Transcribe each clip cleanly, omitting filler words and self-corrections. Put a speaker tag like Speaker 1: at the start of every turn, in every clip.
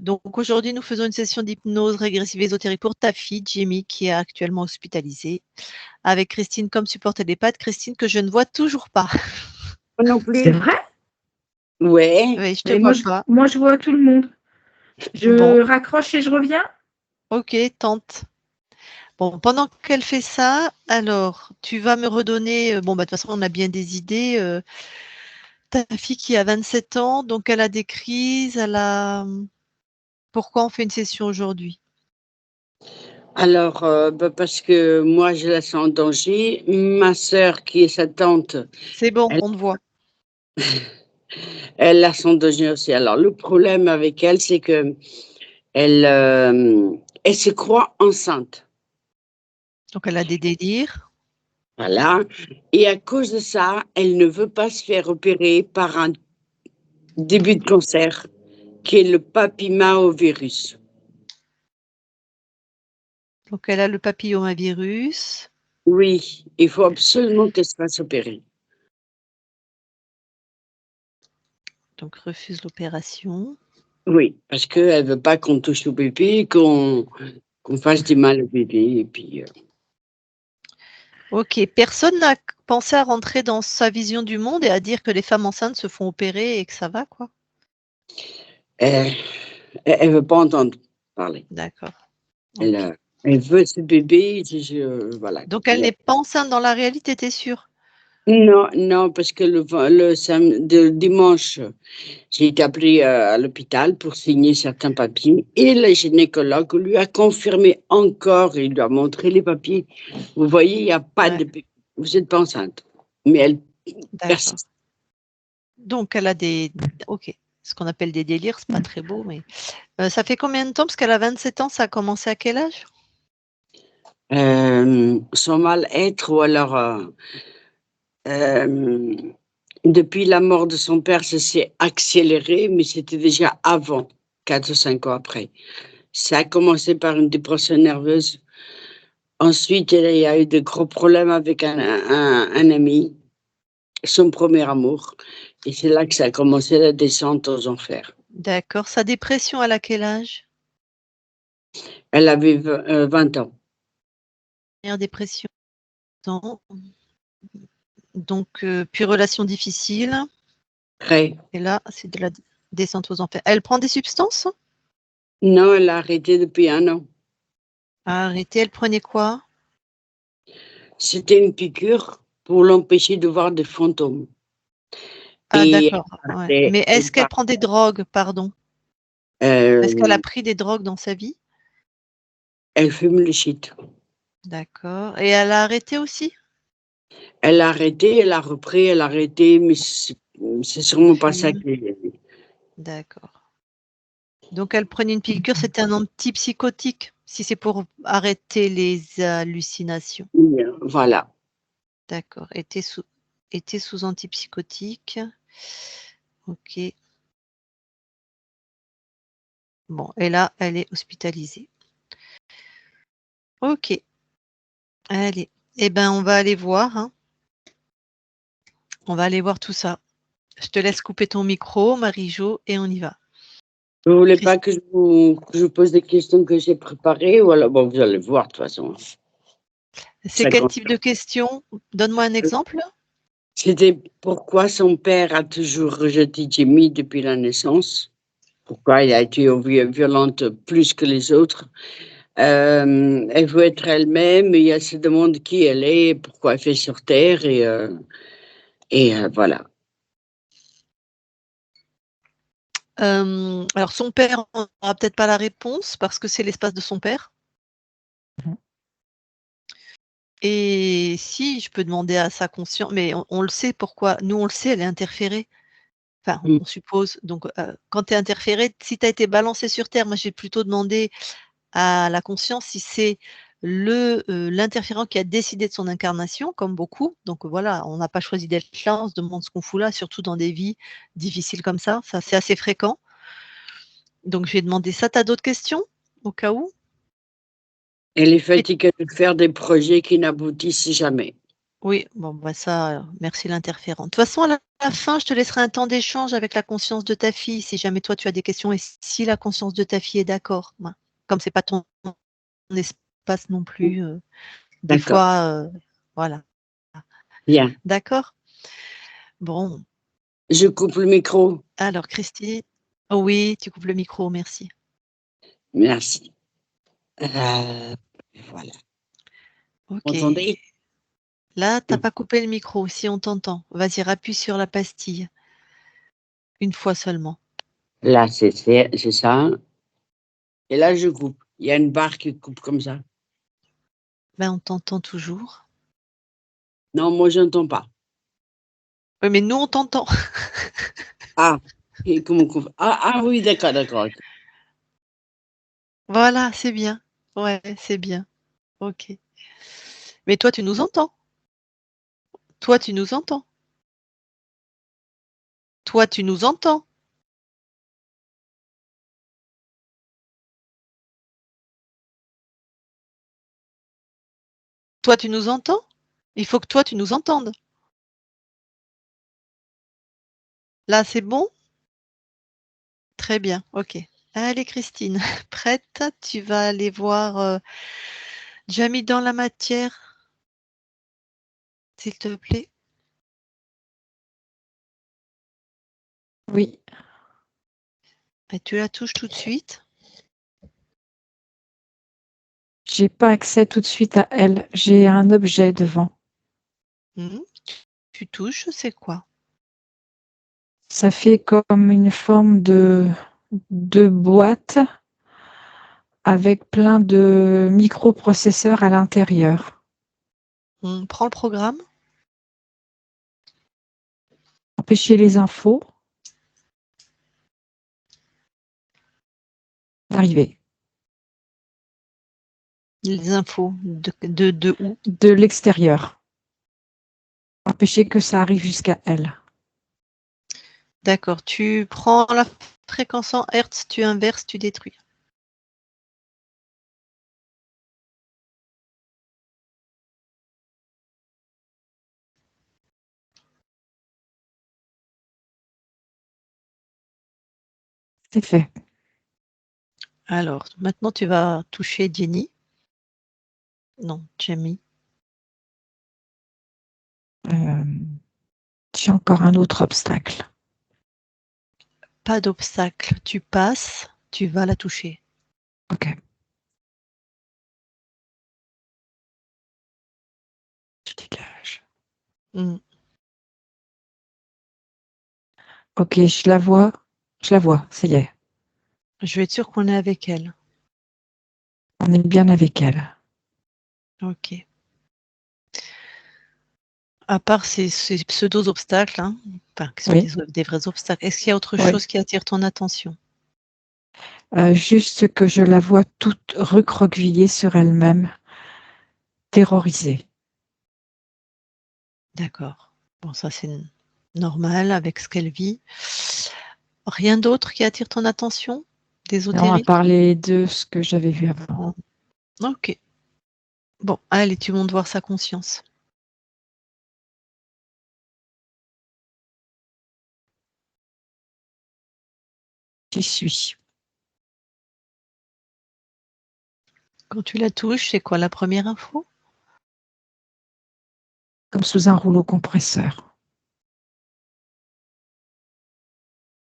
Speaker 1: Donc aujourd'hui, nous faisons une session d'hypnose régressive ésotérique pour ta fille, Jimmy, qui est actuellement hospitalisée, avec Christine comme support télépathe. Christine, que je ne vois toujours pas.
Speaker 2: Non plus.
Speaker 3: C'est vrai?
Speaker 2: Ouais.
Speaker 1: Oui, je te
Speaker 3: Mais
Speaker 1: vois pas.
Speaker 3: moi, je vois tout le monde. Je
Speaker 1: Bon.
Speaker 3: raccroche et je reviens?
Speaker 1: Ok, tente. Bon, pendant qu'elle fait ça, alors, tu vas me redonner, bon, bah, de toute façon, on a bien des idées. Ta fille qui a 27 ans, donc elle a des crises, Pourquoi on fait une session aujourd'hui?
Speaker 2: Alors, parce que moi, je la sens en danger. Ma sœur, qui est sa tante,
Speaker 1: C'est bon,
Speaker 2: elle,
Speaker 1: on te voit.
Speaker 2: elle la sent en danger aussi. Alors, le problème avec elle, c'est que elle se croit enceinte.
Speaker 1: Donc elle a des délires.
Speaker 2: Voilà. Et à cause de ça, elle ne veut pas se faire opérer par un début de cancer, qui est le papillomavirus.
Speaker 1: Donc elle a le papillomavirus.
Speaker 2: Oui, il faut absolument qu'elle se fasse opérer.
Speaker 1: Donc refuse l'opération.
Speaker 2: Oui, parce qu'elle veut pas qu'on touche au bébé, qu'on fasse du mal au bébé. Et puis,
Speaker 1: Ok, personne n'a pensé à rentrer dans sa vision du monde et à dire que les femmes enceintes se font opérer et que ça va, quoi.
Speaker 2: elle veut pas entendre parler.
Speaker 1: D'accord.
Speaker 2: Elle,
Speaker 1: Ok.
Speaker 2: elle veut ce bébé. Voilà.
Speaker 1: Donc elle n'est pas enceinte dans la réalité, t'es sûre?
Speaker 2: Non, non, parce que le dimanche, j'ai été appelée à l'hôpital pour signer certains papiers et le gynécologue lui a confirmé encore, il lui a montré les papiers. Vous voyez, il n'y a pas
Speaker 1: Ouais,
Speaker 2: de bébé. Vous n'êtes pas enceinte. Mais elle
Speaker 1: d'accord.
Speaker 2: persiste.
Speaker 1: Donc elle a ok, ce qu'on appelle des délires, c'est pas très beau, mais ça fait combien de temps? Parce qu'elle a 27 ans, ça a commencé à quel âge?
Speaker 2: Son mal-être ou alors euh, depuis la mort de son père, ça s'est accéléré, mais c'était déjà avant, 4 ou 5 ans après. Ça a commencé par une dépression nerveuse. Ensuite, il y a eu de gros problèmes avec un ami, son premier amour. Et c'est là que ça a commencé la descente aux enfers.
Speaker 1: D'accord. Sa dépression, elle a quel âge?
Speaker 2: Elle avait 20 ans.
Speaker 1: Première dépression, ans. Donc, puis relation difficile.
Speaker 2: Très.
Speaker 1: Et là, c'est de la descente aux enfers. Elle prend des substances?
Speaker 2: Non, elle a arrêté depuis 1 an.
Speaker 1: Ah, arrêtez, elle prenait quoi?
Speaker 2: C'était une piqûre pour l'empêcher de voir des fantômes.
Speaker 1: Ah,
Speaker 2: Et
Speaker 1: d'accord. Ouais. Mais est-ce qu'elle prend des drogues, pardon? Est-ce qu'elle a pris des drogues dans sa vie?
Speaker 2: elle fume le shit.
Speaker 1: D'accord. Et elle a arrêté aussi?
Speaker 2: Elle a arrêté, elle a repris, elle a arrêté, mais c'est sûrement pas ça
Speaker 1: Fume.
Speaker 2: qui.
Speaker 1: D'accord. Donc elle prenait une piqûre, c'était un antipsychotique, si c'est pour arrêter les hallucinations.
Speaker 2: Voilà.
Speaker 1: D'accord. Était sous antipsychotique. OK. Bon, et là, elle est hospitalisée. OK. Allez. Eh ben, on va aller voir, hein. On va aller voir tout ça. Je te laisse couper ton micro, Marie-Jo, et on y va.
Speaker 2: Vous voulez pas que je vous pose des questions que j'ai préparées ou alors bon, vous allez voir de toute façon.
Speaker 1: C'est quel type de question? Donne-moi un exemple.
Speaker 2: C'était pourquoi son père a toujours rejeté Jimmy depuis la naissance. Pourquoi il a été violente plus que les autres. Elle veut être elle-même et elle se demande qui elle est, pourquoi elle fait sur Terre et voilà.
Speaker 1: Alors son père, on n'aura peut-être pas la réponse parce que c'est l'espace de son père.
Speaker 3: Mmh.
Speaker 1: Et si, je peux demander à sa conscience, mais on le sait pourquoi. Nous, on le sait, elle est interférée. Enfin,
Speaker 2: Mmh.
Speaker 1: on suppose. Donc, quand tu es interféré, si tu as été balancé sur terre, moi, j'ai plutôt demandé à la conscience si c'est l'interférent qui a décidé de son incarnation, comme beaucoup. Donc, voilà, on n'a pas choisi d'être là, on se demande ce qu'on fout là, surtout dans des vies difficiles comme ça. Ça, c'est assez fréquent. Donc, je vais demander ça. Tu as d'autres questions, au cas où?
Speaker 2: Elle est fatiguée de faire des projets qui n'aboutissent jamais.
Speaker 1: Oui, bon, bah ça, merci l'interférent. De toute façon, à la fin, je te laisserai un temps d'échange avec la conscience de ta fille, si jamais toi tu as des questions et si la conscience de ta fille est d'accord. Ben, comme c'est pas ton espace non plus, des
Speaker 2: D'accord.
Speaker 1: fois, voilà.
Speaker 2: Bien.
Speaker 1: D'accord? Bon,
Speaker 2: Je coupe le micro.
Speaker 1: alors Christine oui, tu coupes le micro, merci.
Speaker 2: Merci. Voilà.
Speaker 1: OK.
Speaker 2: Entendez?
Speaker 1: Là, tu as pas coupé le micro, si on t'entend. Vas-y, rappuie sur la pastille. Une fois seulement.
Speaker 2: Là, c'est ça. Et là, je coupe. Il y a une barre qui coupe comme ça.
Speaker 1: Ben, on t'entend toujours.
Speaker 2: Non, moi, je n'entends pas.
Speaker 1: Oui, mais nous, on t'entend.
Speaker 2: Ah, et comment oui, d'accord, d'accord. Ok.
Speaker 1: Voilà, c'est bien. Ouais, c'est bien. OK. Mais toi, tu nous entends? Toi, tu nous entends? Toi, tu nous entends? Toi, tu nous entends? Il faut que toi, tu nous entendes. Là, c'est bon? Très bien, OK. Allez Christine, prête? Tu vas aller voir, Jamie dans la matière, s'il te plaît?
Speaker 3: Oui,
Speaker 1: Et tu la touches tout de suite?
Speaker 3: j'ai pas accès tout de suite à elle. J'ai un objet devant.
Speaker 1: Mmh. Tu touches, c'est quoi?
Speaker 3: Ça fait comme une forme de boîte avec plein de microprocesseurs à l'intérieur.
Speaker 1: Prends le programme.
Speaker 3: Empêcher les infos d'arriver.
Speaker 1: Les infos de où?
Speaker 3: De l'extérieur. Empêcher que ça arrive jusqu'à elle.
Speaker 1: D'accord, tu prends la fréquence en hertz, tu inverses, tu détruis.
Speaker 3: C'est fait.
Speaker 1: Alors, maintenant tu vas toucher Jenny. Non, Jamie.
Speaker 3: J'ai encore un autre obstacle.
Speaker 1: Pas d'obstacle, tu passes, tu vas la toucher.
Speaker 3: Ok. Je dégage.
Speaker 1: Mmh.
Speaker 3: Ok, je la vois. Je la vois, ça y est.
Speaker 1: Je vais être sûre qu'on est avec elle.
Speaker 3: On est bien avec elle.
Speaker 1: OK. À part ces pseudo obstacles, hein, enfin qui sont
Speaker 3: Oui.
Speaker 1: des vrais obstacles, est-ce qu'il y a autre
Speaker 3: Oui.
Speaker 1: chose qui attire ton attention?
Speaker 3: Juste que je la vois toute recroquevillée sur elle-même, terrorisée.
Speaker 1: D'accord. Bon ça c'est normal avec ce qu'elle vit. Rien d'autre qui attire ton attention?
Speaker 3: Et on va
Speaker 1: D'ésotérique?
Speaker 3: parler de ce que j'avais vu avant.
Speaker 1: OK. Bon, allez, tu montes voir sa conscience.
Speaker 3: J'y suis.
Speaker 1: Quand tu la touches, c'est quoi la première info?
Speaker 3: Comme sous un rouleau compresseur.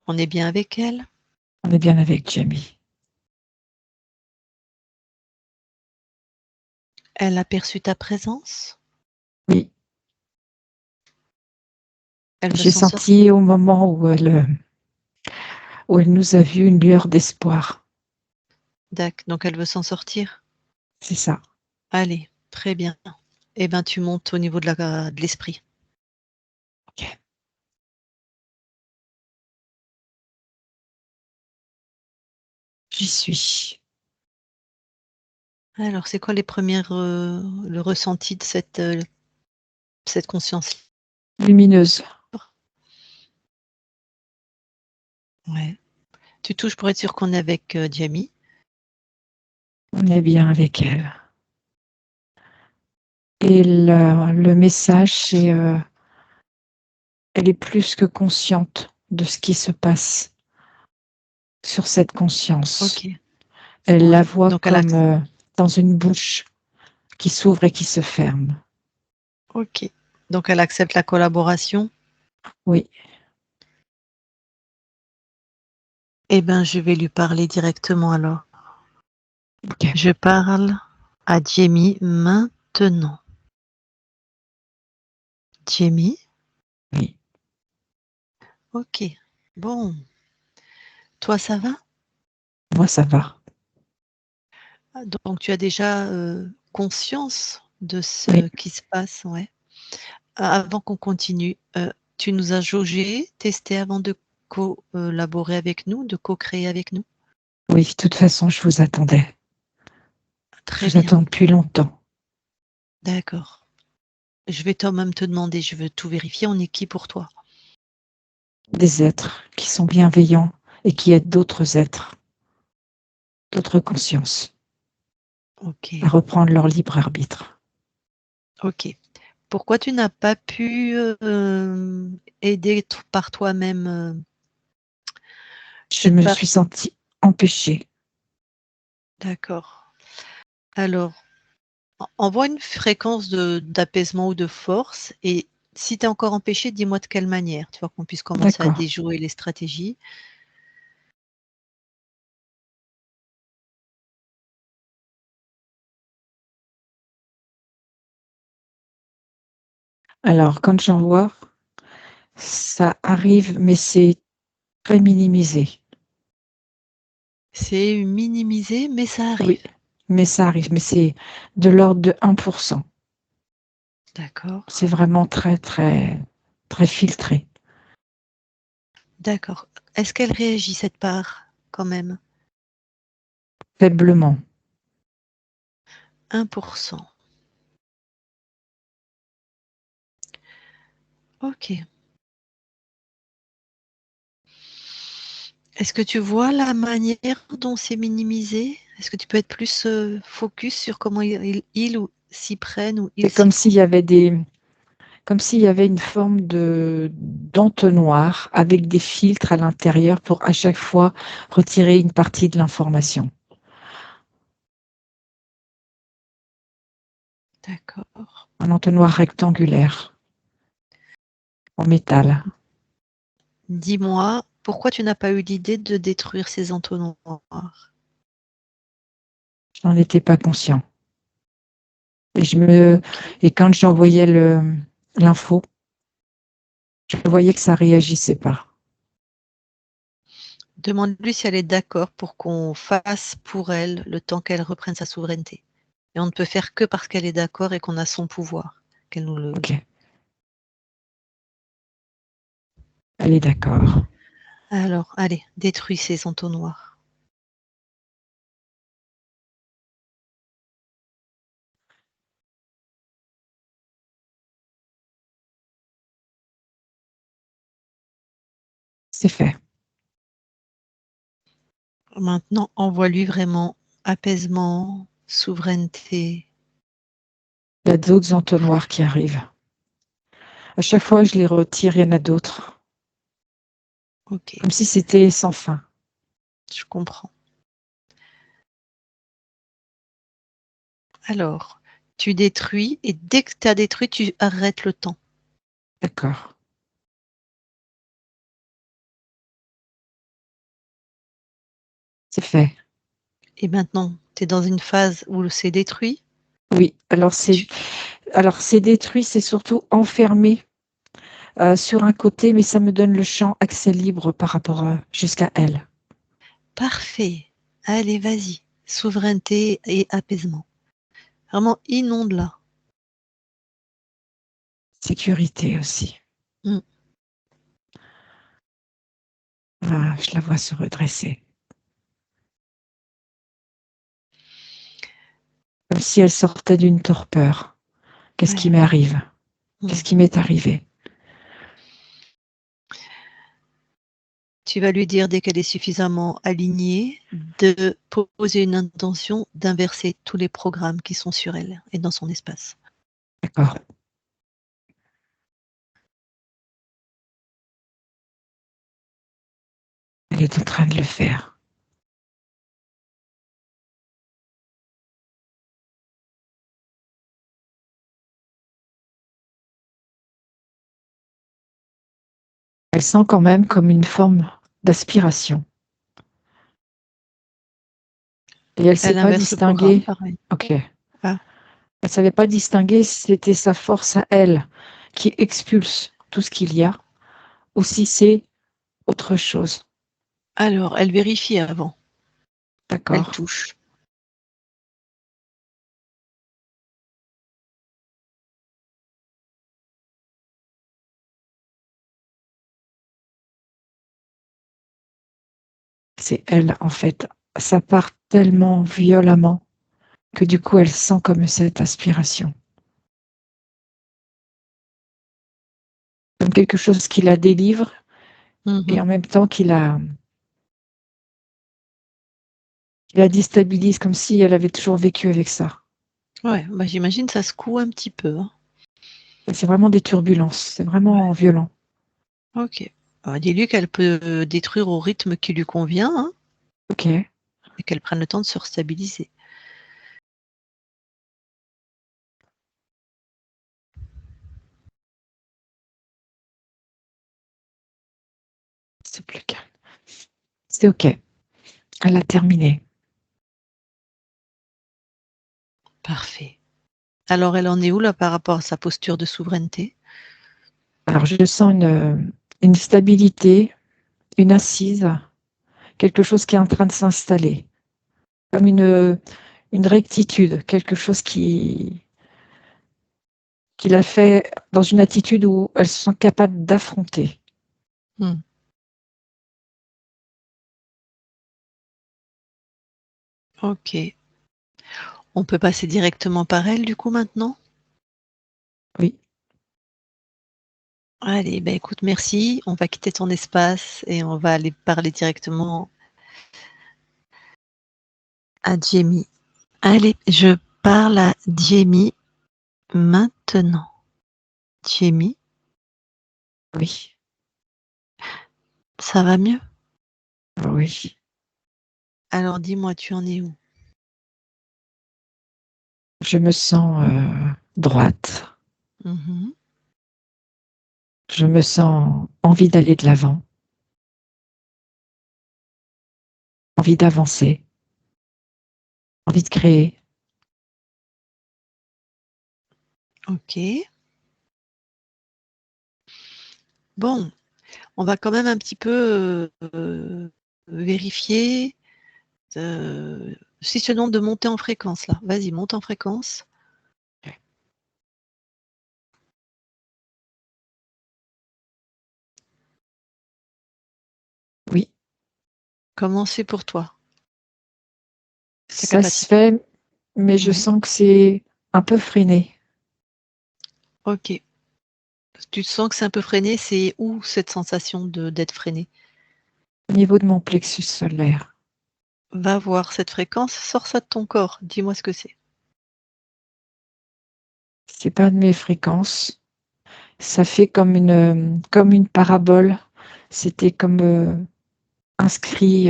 Speaker 1: On est bien avec elle?
Speaker 3: On est bien avec Jamie.
Speaker 1: Elle a perçu ta présence?
Speaker 3: Oui.
Speaker 1: Elle veut
Speaker 3: J'ai
Speaker 1: s'en sortir?
Speaker 3: senti au moment où elle nous a vu une lueur d'espoir.
Speaker 1: Donc elle veut s'en sortir?
Speaker 3: C'est ça.
Speaker 1: Allez, très bien. Eh ben, tu montes au niveau de l'esprit.
Speaker 3: Ok. J'y suis.
Speaker 1: Alors, c'est quoi les premières, le ressenti de cette conscience?
Speaker 3: Lumineuse.
Speaker 1: Ouais. Tu touches pour être sûr qu'on est avec, Jamie.
Speaker 3: On est bien avec elle. Et le message, c'est elle est plus que consciente de ce qui se passe sur cette conscience.
Speaker 1: OK.
Speaker 3: Elle la
Speaker 1: Ouais.
Speaker 3: voit
Speaker 1: Donc
Speaker 3: comme dans une bouche qui s'ouvre et qui se ferme.
Speaker 1: OK. Donc elle accepte la collaboration?
Speaker 3: Oui,
Speaker 1: Eh ben, je vais lui parler directement alors.
Speaker 3: ok.
Speaker 1: Je parle à Jamie maintenant. Jamie?
Speaker 3: Oui.
Speaker 1: OK. Bon. Toi, ça va?
Speaker 3: Moi, ça va.
Speaker 1: Ah, donc tu as déjà, conscience de
Speaker 3: Oui,
Speaker 1: ce qui se passe, ouais. Avant qu'on continue, tu nous as jaugés, testés avant de collaborer avec nous, de co-créer avec nous?
Speaker 3: oui, de toute façon, je vous attendais. Je
Speaker 1: Très
Speaker 3: vous
Speaker 1: bien,
Speaker 3: attends depuis longtemps.
Speaker 1: d'accord. Je vais quand même te demander, je veux tout vérifier, on est qui pour toi?
Speaker 3: Des êtres qui sont bienveillants et qui aident d'autres êtres, d'autres consciences, à
Speaker 1: OK,
Speaker 3: reprendre leur libre arbitre.
Speaker 1: OK. Pourquoi tu n'as pas pu, aider par toi-même,
Speaker 3: Je
Speaker 1: cette
Speaker 3: me
Speaker 1: part?
Speaker 3: suis sentie empêchée.
Speaker 1: D'accord. Alors, envoie une fréquence d'apaisement ou de force et si tu es encore empêché, dis-moi de quelle manière, tu vois? Qu'on puisse commencer à
Speaker 3: D'accord.
Speaker 1: déjouer les stratégies.
Speaker 3: Alors, quand j'envoie, ça arrive, mais c'est très minimisé.
Speaker 1: C'est minimisé, mais ça
Speaker 3: Oui,
Speaker 1: arrive.
Speaker 3: mais ça arrive, mais c'est de l'ordre de 1%.
Speaker 1: D'accord,
Speaker 3: C'est vraiment très, très, très filtré.
Speaker 1: d'accord. Est-ce qu'elle réagit cette part quand même?
Speaker 3: Faiblement.
Speaker 1: 1%. OK. Est-ce que tu vois la manière dont c'est minimisé? Est-ce que tu peux être plus, focus sur comment ils ou s'y prennent ou
Speaker 3: C'est
Speaker 1: il s'y prend?
Speaker 3: comme s'il y avait une forme d'entonnoir avec des filtres à l'intérieur pour à chaque fois retirer une partie de l'information.
Speaker 1: D'accord.
Speaker 3: Un entonnoir rectangulaire en métal.
Speaker 1: Dis-moi, pourquoi tu n'as pas eu l'idée de détruire ces entonnoirs?
Speaker 3: Je n'en étais pas conscient. Et
Speaker 1: OK.
Speaker 3: et quand j'envoyais l'info, je voyais que ça réagissait pas.
Speaker 1: Demande-lui si elle est d'accord pour qu'on fasse pour elle le temps qu'elle reprenne sa souveraineté. Et on ne peut faire que parce qu'elle est d'accord et qu'on a son pouvoir, qu'elle nous le.
Speaker 3: Ok, elle est d'accord.
Speaker 1: Alors, allez, détruis ces entonnoirs.
Speaker 3: C'est fait.
Speaker 1: Maintenant, envoie-lui vraiment apaisement, souveraineté.
Speaker 3: Il y a d'autres entonnoirs qui arrivent. À chaque fois, je les retire, il y en a d'autres.
Speaker 1: OK,
Speaker 3: Comme si c'était sans fin.
Speaker 1: je comprends. Alors, tu détruis et dès que tu as détruit, tu arrêtes le temps.
Speaker 3: D'accord. C'est fait.
Speaker 1: Et maintenant, tu es dans une phase où c'est détruit.
Speaker 3: Oui,
Speaker 1: Tu
Speaker 3: alors c'est détruit, c'est surtout enfermé sur un côté, mais ça me donne le champ accès libre par rapport jusqu'à elle.
Speaker 1: parfait. Allez, vas-y. Souveraineté et apaisement. Vraiment inonde-la.
Speaker 3: Sécurité aussi.
Speaker 1: Mmh.
Speaker 3: Ah, je la vois se redresser. Comme si elle sortait d'une torpeur. Qu'est-ce qui
Speaker 1: Ouais.
Speaker 3: m'arrive?
Speaker 1: Mmh.
Speaker 3: Qu'est-ce qui m'est arrivé?
Speaker 1: Tu vas lui dire dès qu'elle est suffisamment alignée, de poser une intention d'inverser tous les programmes qui sont sur elle et dans son espace.
Speaker 3: D'accord. Elle est en train de le faire. Elle sent quand même comme une forme d'aspiration. Et elle ne sait
Speaker 1: Elle
Speaker 3: pas
Speaker 1: inverse le programme,
Speaker 3: distinguer.
Speaker 1: pareil.
Speaker 3: Ok.
Speaker 1: Ah,
Speaker 3: Elle ne savait pas distinguer si c'était sa force à elle qui expulse tout ce qu'il y a ou si c'est autre chose.
Speaker 1: alors, elle vérifie avant. Elle
Speaker 3: D'accord.
Speaker 1: touche.
Speaker 3: C'est elle, en fait. Ça part tellement violemment que du coup, elle sent comme cette aspiration. Comme quelque chose qui la délivre et en
Speaker 1: Mhm.
Speaker 3: même temps qui la déstabilise, comme si elle avait toujours vécu avec ça.
Speaker 1: Ouais, bah, j'imagine ça secoue un petit peu, hein.
Speaker 3: C'est vraiment des turbulences, c'est
Speaker 1: Ouais,
Speaker 3: vraiment violent.
Speaker 1: OK. Dis-lui qu'elle peut détruire au rythme qui lui convient, hein,
Speaker 3: Ok,
Speaker 1: et qu'elle prenne le temps de se restabiliser.
Speaker 3: c'est plus calme. C'est ok, elle a terminé.
Speaker 1: Parfait. Alors elle en est où là par rapport à sa posture de souveraineté?
Speaker 3: Alors, je sens une stabilité, une assise, quelque chose qui est en train de s'installer, comme une rectitude, quelque chose qui la fait dans une attitude où elle se sent capable d'affronter.
Speaker 1: Mmh. OK. On peut passer directement par elle du coup maintenant?
Speaker 3: Oui,
Speaker 1: Allez, bah, écoute merci, on va quitter ton espace et on va aller parler directement à Jamie. Allez, je parle à Jamie maintenant. Jamie,
Speaker 3: oui,
Speaker 1: ça va mieux?
Speaker 3: oui.
Speaker 1: Alors dis-moi, tu en es où?
Speaker 3: Je me sens droite.
Speaker 1: Mmh.
Speaker 3: Je me sens envie d'aller de l'avant, envie d'avancer, envie de créer.
Speaker 1: OK. Bon, on va quand même un petit peu, vérifier, si je te demande de monter en fréquence là, vas-y monte en fréquence.
Speaker 3: Oui,
Speaker 1: Comment c'est pour toi? Ta
Speaker 3: ça se
Speaker 1: capacité?
Speaker 3: fait, mais je
Speaker 1: Ouais,
Speaker 3: sens que c'est un peu freiné.
Speaker 1: OK. Tu sens que c'est un peu freiné, c'est où cette sensation de d'être freiné?
Speaker 3: Au niveau de mon plexus solaire.
Speaker 1: Va voir cette fréquence, sors ça de ton corps, dis-moi ce que c'est.
Speaker 3: C'est pas de mes fréquences. Ça fait comme une parabole. C'était comme inscrit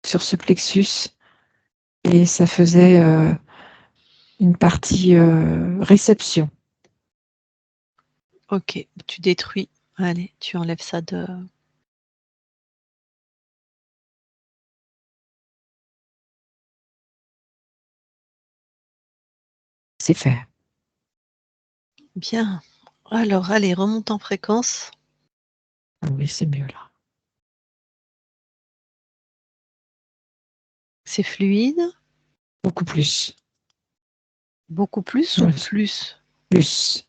Speaker 3: sur ce plexus et ça faisait une partie réception.
Speaker 1: OK, tu détruis, allez, tu enlèves ça de
Speaker 3: C'est fait.
Speaker 1: bien. Alors allez, remonte en fréquence,
Speaker 3: Ah oui, c'est mieux là.
Speaker 1: c'est fluide,
Speaker 3: Beaucoup plus.
Speaker 1: beaucoup plus ou
Speaker 3: Ouais,
Speaker 1: plus?
Speaker 3: plus.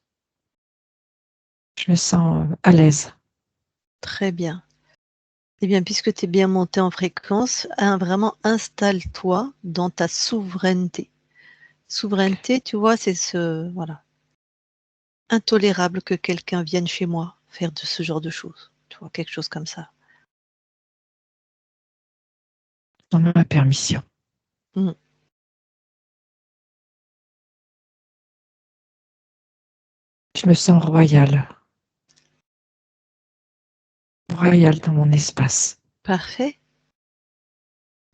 Speaker 3: Je me sens à l'aise.
Speaker 1: Très bien. Eh bien, puisque tu es bien monté en fréquence, vraiment installe-toi dans ta souveraineté. Souveraineté, tu vois, c'est ce voilà, intolérable que quelqu'un vienne chez moi faire de ce genre de choses, tu vois? Quelque chose comme ça.
Speaker 3: On a la permission.
Speaker 1: Mmh.
Speaker 3: Je me sens royale. Royale dans mon espace.
Speaker 1: Parfait.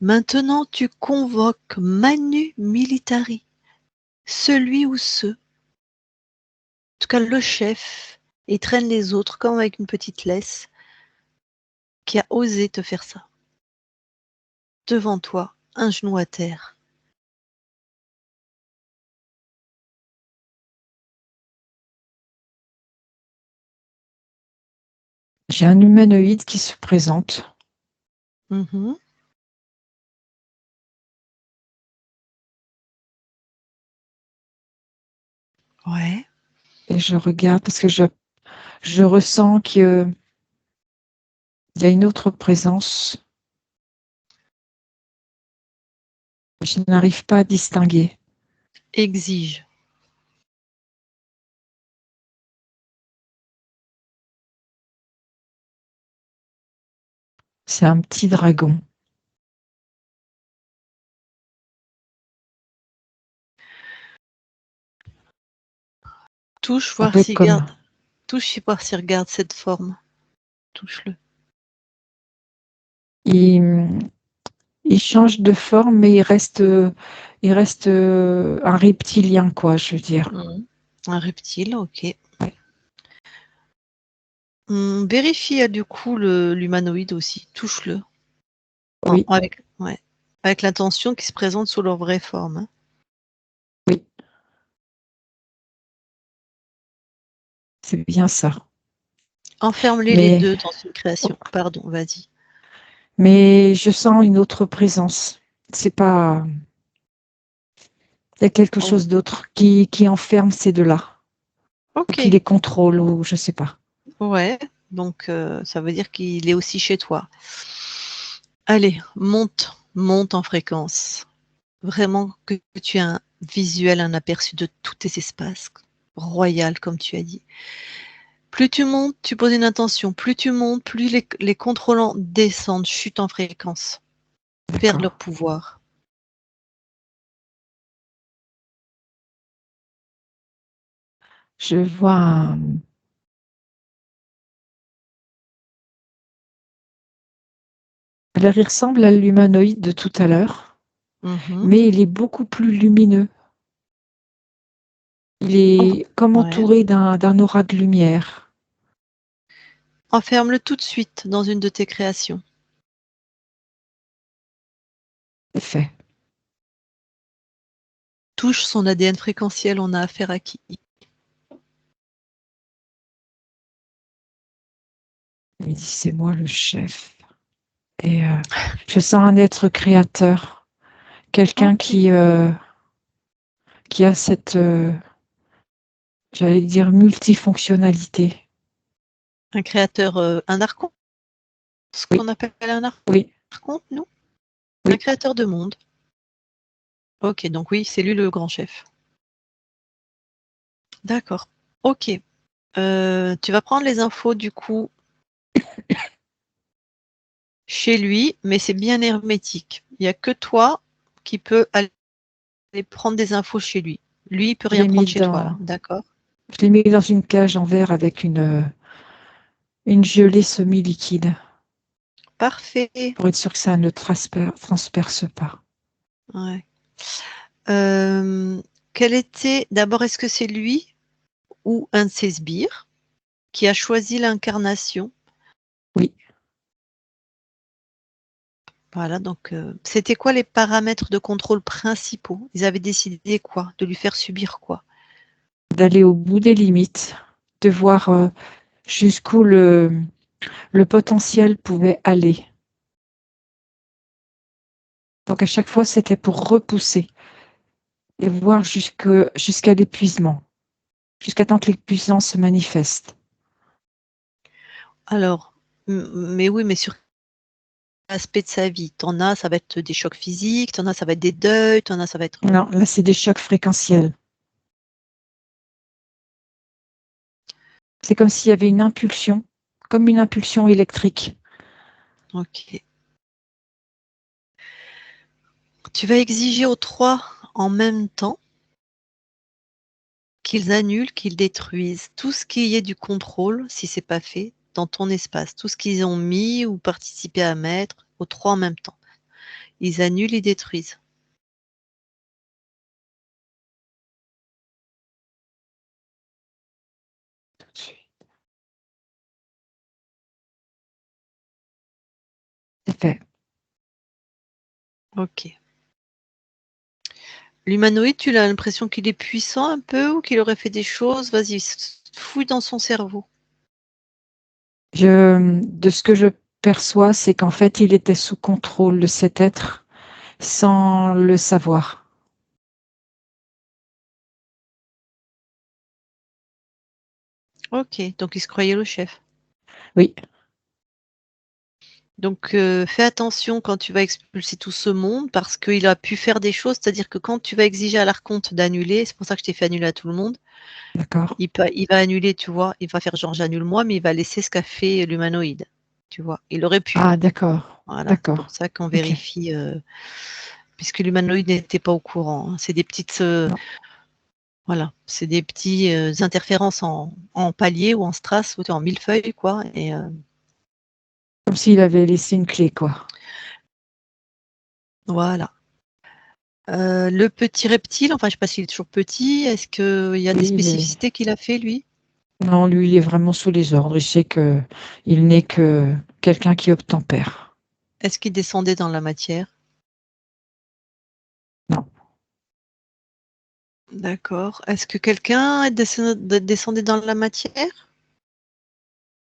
Speaker 1: Maintenant, tu convoques Manu Militari, celui ou ceux, en tout cas le chef, et traîne les autres comme avec une petite laisse, qui a osé te faire ça. Devant toi, un genou à terre.
Speaker 3: J'ai un humanoïde qui se présente.
Speaker 1: Mhm. Ouais.
Speaker 3: Et je regarde parce que je ressens qu'il y a une autre présence. Je n'arrive pas à distinguer.
Speaker 1: Exige.
Speaker 3: C'est un petit dragon.
Speaker 1: Touche,
Speaker 3: Un
Speaker 1: voir
Speaker 3: peu
Speaker 1: s'il
Speaker 3: comme...
Speaker 1: garde. Touche, voir s'il regarde cette forme. Touche-le.
Speaker 3: Il change de forme, mais il reste un reptilien, quoi, je veux dire.
Speaker 1: Mhm. Un reptile, ok.
Speaker 3: Ouais.
Speaker 1: Vérifie du coup l'humanoïde aussi. Touche-le.
Speaker 3: Oui,
Speaker 1: Avec l'intention qu'il se présente sous leur vraie forme. Hein.
Speaker 3: oui, c'est bien ça.
Speaker 1: Enferme-les les
Speaker 3: Mais,
Speaker 1: deux dans une création. Pardon, vas-y.
Speaker 3: mais je sens une autre présence. C'est pas... Il y a quelque
Speaker 1: Oh,
Speaker 3: chose d'autre qui enferme ces deux-là, ou qui
Speaker 1: ok.
Speaker 3: les contrôle, ou je sais pas.
Speaker 1: Ouais. Donc ça veut dire qu'il est aussi chez toi. Allez, monte en fréquence. Vraiment que tu aies un visuel, un aperçu de tous tes espaces. Royal, comme tu as dit. Plus tu montes, tu poses une intention. Plus tu montes, plus les contrôlants descendent, chutent en fréquence, perdent
Speaker 3: D'accord.
Speaker 1: leur pouvoir.
Speaker 3: Je vois Alors, il ressemble à l'humanoïde de tout à l'heure,
Speaker 1: Mhm.
Speaker 3: mais il est beaucoup plus lumineux. Il est comme
Speaker 1: Ouais.
Speaker 3: entouré d'un aura de lumière.
Speaker 1: Enferme-le tout de suite dans une de tes créations.
Speaker 3: C'est fait.
Speaker 1: Touche son ADN fréquentiel, on a affaire à qui?
Speaker 3: Il dit, c'est moi le chef. Et je sens un être créateur, quelqu'un
Speaker 1: Ok.
Speaker 3: qui a cette, j'allais dire, multifonctionnalité.
Speaker 1: Un créateur, un archon? Ce
Speaker 3: Oui,
Speaker 1: qu'on appelle un
Speaker 3: oui,
Speaker 1: archon, nous? Un
Speaker 3: oui.
Speaker 1: créateur de monde. Ok, donc oui, c'est lui le grand chef. D'accord. Ok. Tu vas prendre les infos du coup chez lui, mais c'est bien hermétique. Il n'y a que toi qui peux aller prendre des infos chez lui. Lui, il peut
Speaker 3: Je
Speaker 1: rien
Speaker 3: l'ai
Speaker 1: prendre
Speaker 3: mis
Speaker 1: chez toi, là.
Speaker 3: dans,
Speaker 1: D'accord?
Speaker 3: je l'ai mis dans une cage en verre avec une gelée semi-liquide
Speaker 1: Parfait.
Speaker 3: pour être sûr que ça ne transperce pas.
Speaker 1: Ouais. Quel était, d'abord, est-ce que c'est lui ou un de ses sbires qui a choisi l'incarnation?
Speaker 3: Oui,
Speaker 1: Voilà, donc c'était quoi les paramètres de contrôle principaux? Ils avaient décidé quoi? De lui faire subir quoi?
Speaker 3: d'aller au bout des limites, de voir jusqu'où le potentiel pouvait aller. Donc à chaque fois, c'était pour repousser et voir jusqu'à l'épuisement, jusqu'à temps que l'épuisement se manifeste.
Speaker 1: Alors, mais oui, mais sur aspect de sa vie. T'en as, ça va être des chocs physiques, t'en as, ça va être des deuils, t'en as, ça va être.
Speaker 3: Non, là, c'est des chocs fréquentiels. C'est comme s'il y avait une impulsion, comme une impulsion électrique.
Speaker 1: Ok. Tu vas exiger aux trois en même temps qu'ils annulent, qu'ils détruisent tout ce qui est du contrôle, si c'est pas fait, dans ton espace. Tout ce qu'ils ont mis ou participé à mettre, aux 3 en même temps. Ils annulent, ils détruisent.
Speaker 3: Tout de suite. C'est fait.
Speaker 1: OK. L'humanoïde, tu as l'impression qu'il est puissant un peu ou qu'il aurait fait des choses? Vas-y, fouille dans son cerveau.
Speaker 3: De ce que je perçois, c'est qu'en fait, il était sous contrôle de cet être sans le savoir.
Speaker 1: OK, donc il se croyait le chef.
Speaker 3: Oui,
Speaker 1: Donc fais attention quand tu vas expulser tout ce monde parce qu'il a pu faire des choses, c'est-à-dire que quand tu vas exiger à l'archonte d'annuler, c'est pour ça que je t'ai fait annuler à tout le monde,
Speaker 3: d'accord.
Speaker 1: il va annuler, tu vois? Il va faire genre j'annule moi, mais il va laisser ce qu'a fait l'humanoïde, tu vois? Il aurait pu.
Speaker 3: Ah, d'accord.
Speaker 1: Voilà, c'est pour
Speaker 3: D'accord.
Speaker 1: ça qu'on
Speaker 3: Ok.
Speaker 1: vérifie, puisque l'humanoïde n'était pas au courant, hein. C'est des petites,
Speaker 3: Non.
Speaker 1: voilà, c'est des petits, interférences en palier ou en strass ou en millefeuille quoi et
Speaker 3: Comme s'il avait laissé une clé, quoi.
Speaker 1: voilà. Le petit reptile, enfin, je sais pas s'il est toujours petit, est-ce qu'il y a des
Speaker 3: Oui, il est...
Speaker 1: spécificités qu'il a fait, lui?
Speaker 3: Non, lui, il est vraiment sous les ordres. Il sait que il n'est que quelqu'un qui obtempère.
Speaker 1: Est-ce qu'il descendait dans la matière?
Speaker 3: Non,
Speaker 1: D'accord. Est-ce que quelqu'un descendait dans la matière?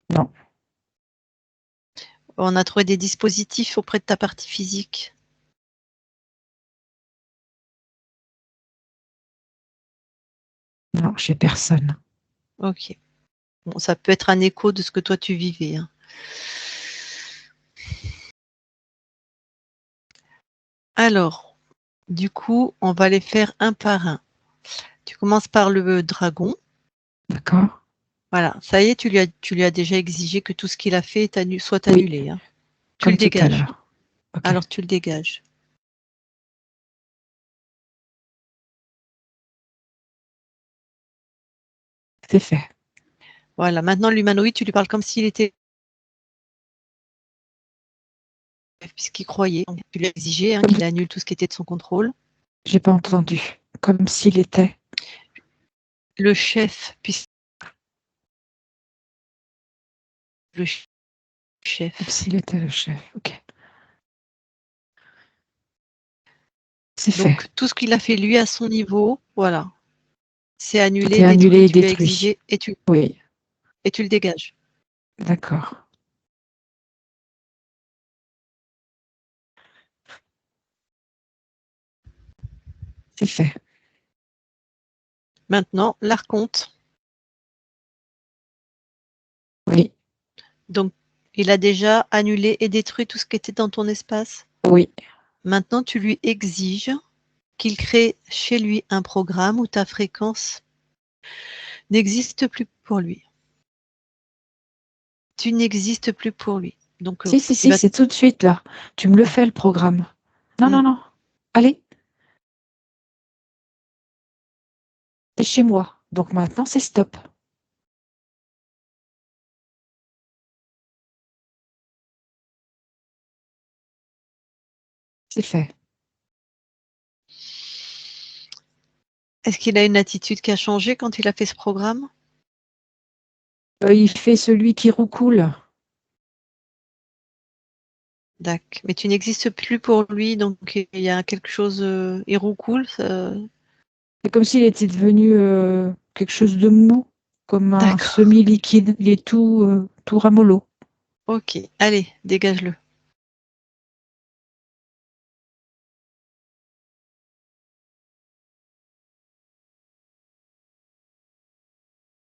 Speaker 3: non,
Speaker 1: On a trouvé des dispositifs auprès de ta partie physique.
Speaker 3: non, chez personne.
Speaker 1: OK. Bon, ça peut être un écho de ce que toi tu vivais, hein. Alors, du coup, on va les faire un par un. Tu commences par le dragon.
Speaker 3: D'accord?
Speaker 1: Voilà, ça y est, tu lui as déjà exigé que tout ce qu'il a fait soit
Speaker 3: Oui,
Speaker 1: annulé, hein. Tu le
Speaker 3: comme tout à
Speaker 1: dégages.
Speaker 3: l'heure. Ok,
Speaker 1: Alors tu le dégages.
Speaker 3: c'est fait.
Speaker 1: Voilà, maintenant l'humanoïde, tu lui parles comme s'il était puisqu'il croyait. Donc, tu lui as exigé, hein,
Speaker 3: Comme-
Speaker 1: qu'il annule tout ce qui était de son contrôle.
Speaker 3: J'ai pas entendu. Comme s'il était.
Speaker 1: Le chef, puisque le
Speaker 3: Comme
Speaker 1: chef.
Speaker 3: s'il était le chef. Ok, c'est fait.
Speaker 1: Donc tout ce qu'il a fait lui à son niveau, voilà, c'est
Speaker 3: Tout
Speaker 1: annulé,
Speaker 3: est annulé
Speaker 1: détruit,
Speaker 3: et
Speaker 1: tu lui as
Speaker 3: détruit.
Speaker 1: exigé
Speaker 3: Oui,
Speaker 1: et tu le dégages.
Speaker 3: d'accord. C'est fait.
Speaker 1: Maintenant, l'archonte.
Speaker 3: Oui,
Speaker 1: Donc il a déjà annulé et détruit tout ce qui était dans ton espace.
Speaker 3: oui.
Speaker 1: Maintenant, tu lui exiges qu'il crée chez lui un programme où ta fréquence n'existe plus pour lui. Tu n'existes plus pour lui. Donc,
Speaker 3: Si, si,
Speaker 1: il
Speaker 3: si,
Speaker 1: va
Speaker 3: c'est tout de suite là. Tu me le fais le programme. Non,
Speaker 1: mmh,
Speaker 3: non, non. Allez, c'est chez moi. Donc maintenant, c'est stop. C'est fait.
Speaker 1: est-ce qu'il a une attitude qui a changé quand il a fait ce programme?
Speaker 3: Il fait celui qui roucoule.
Speaker 1: Mais tu n'existes plus pour lui, donc il y a quelque chose, il roucoule,
Speaker 3: C'est comme s'il était devenu quelque chose de mou, comme un
Speaker 1: d'accord,
Speaker 3: semi-liquide. Il est tout ramollo.
Speaker 1: OK, allez, dégage-le.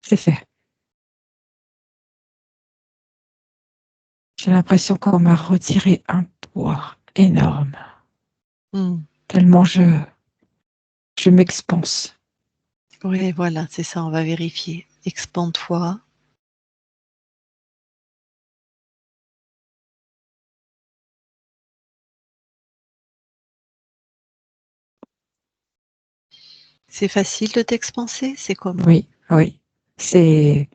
Speaker 3: C'est fait. J'ai l'impression qu'on m'a retiré un poids énorme,
Speaker 1: Mmh.
Speaker 3: tellement je m'expanse.
Speaker 1: Oui, voilà, c'est ça, on va vérifier. Expande-toi. C'est facile de t'expanser? C'est comment?
Speaker 3: Oui, oui. C'est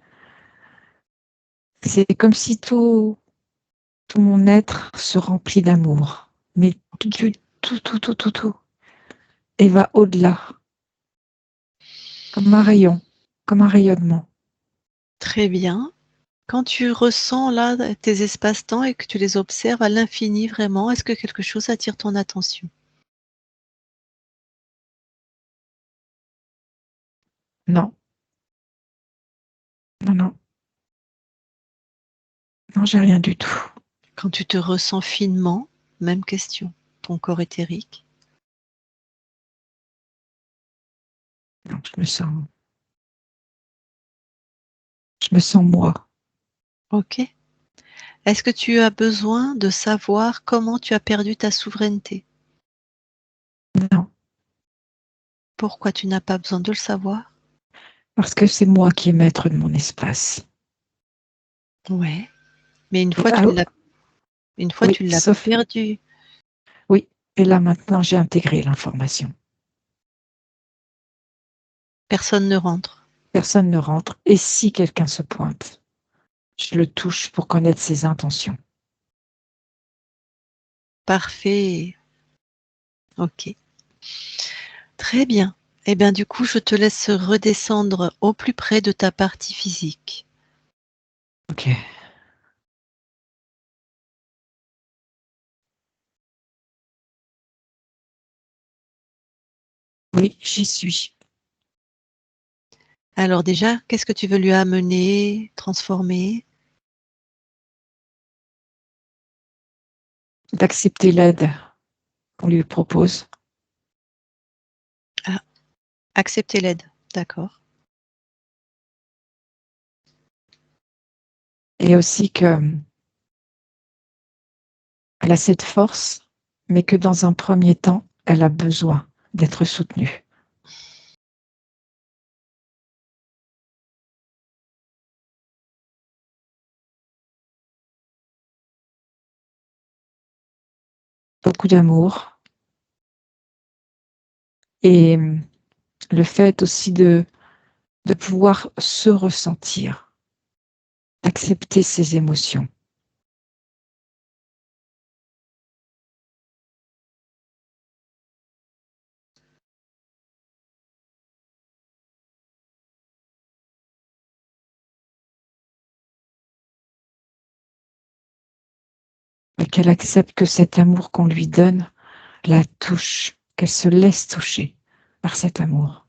Speaker 3: comme si tout mon être se remplit d'amour. Mais
Speaker 1: Ok.
Speaker 3: tout. Et va au-delà. Comme un rayon, comme un rayonnement.
Speaker 1: Très bien. Quand tu ressens là tes espaces-temps et que tu les observes à l'infini vraiment, est-ce que quelque chose attire ton attention?
Speaker 3: Non, non. Non, j'ai rien du tout.
Speaker 1: Quand tu te ressens finement, même question, ton corps éthérique.
Speaker 3: Non, je me sens moi.
Speaker 1: OK. Est-ce que tu as besoin de savoir comment tu as perdu ta souveraineté?
Speaker 3: Non,
Speaker 1: Pourquoi tu n'as pas besoin de le savoir?
Speaker 3: parce que c'est moi qui est maître de mon espace.
Speaker 1: Ouais, mais
Speaker 3: Ah,
Speaker 1: une fois
Speaker 3: oui,
Speaker 1: tu l'as
Speaker 3: sauf,
Speaker 1: perdu,
Speaker 3: oui. Et là, maintenant, j'ai intégré l'information.
Speaker 1: personne ne rentre.
Speaker 3: Personne ne rentre. Et si quelqu'un se pointe, je le touche pour connaître ses intentions.
Speaker 1: Parfait. OK. Très bien. Eh bien, du coup, je te laisse redescendre au plus près de ta partie physique.
Speaker 3: Ok. Oui, j'y suis.
Speaker 1: Alors déjà, qu'est-ce que tu veux lui amener, transformer?
Speaker 3: D'accepter l'aide qu'on lui propose.
Speaker 1: Ah, accepter l'aide, d'accord.
Speaker 3: Et aussi qu'elle a cette force, mais que dans un premier temps, elle a besoin d'être soutenue. Beaucoup d'amour. Et le fait aussi de pouvoir se ressentir, accepter ses émotions. Et qu'elle accepte que cet amour qu'on lui donne la touche, qu'elle se laisse toucher par cet amour.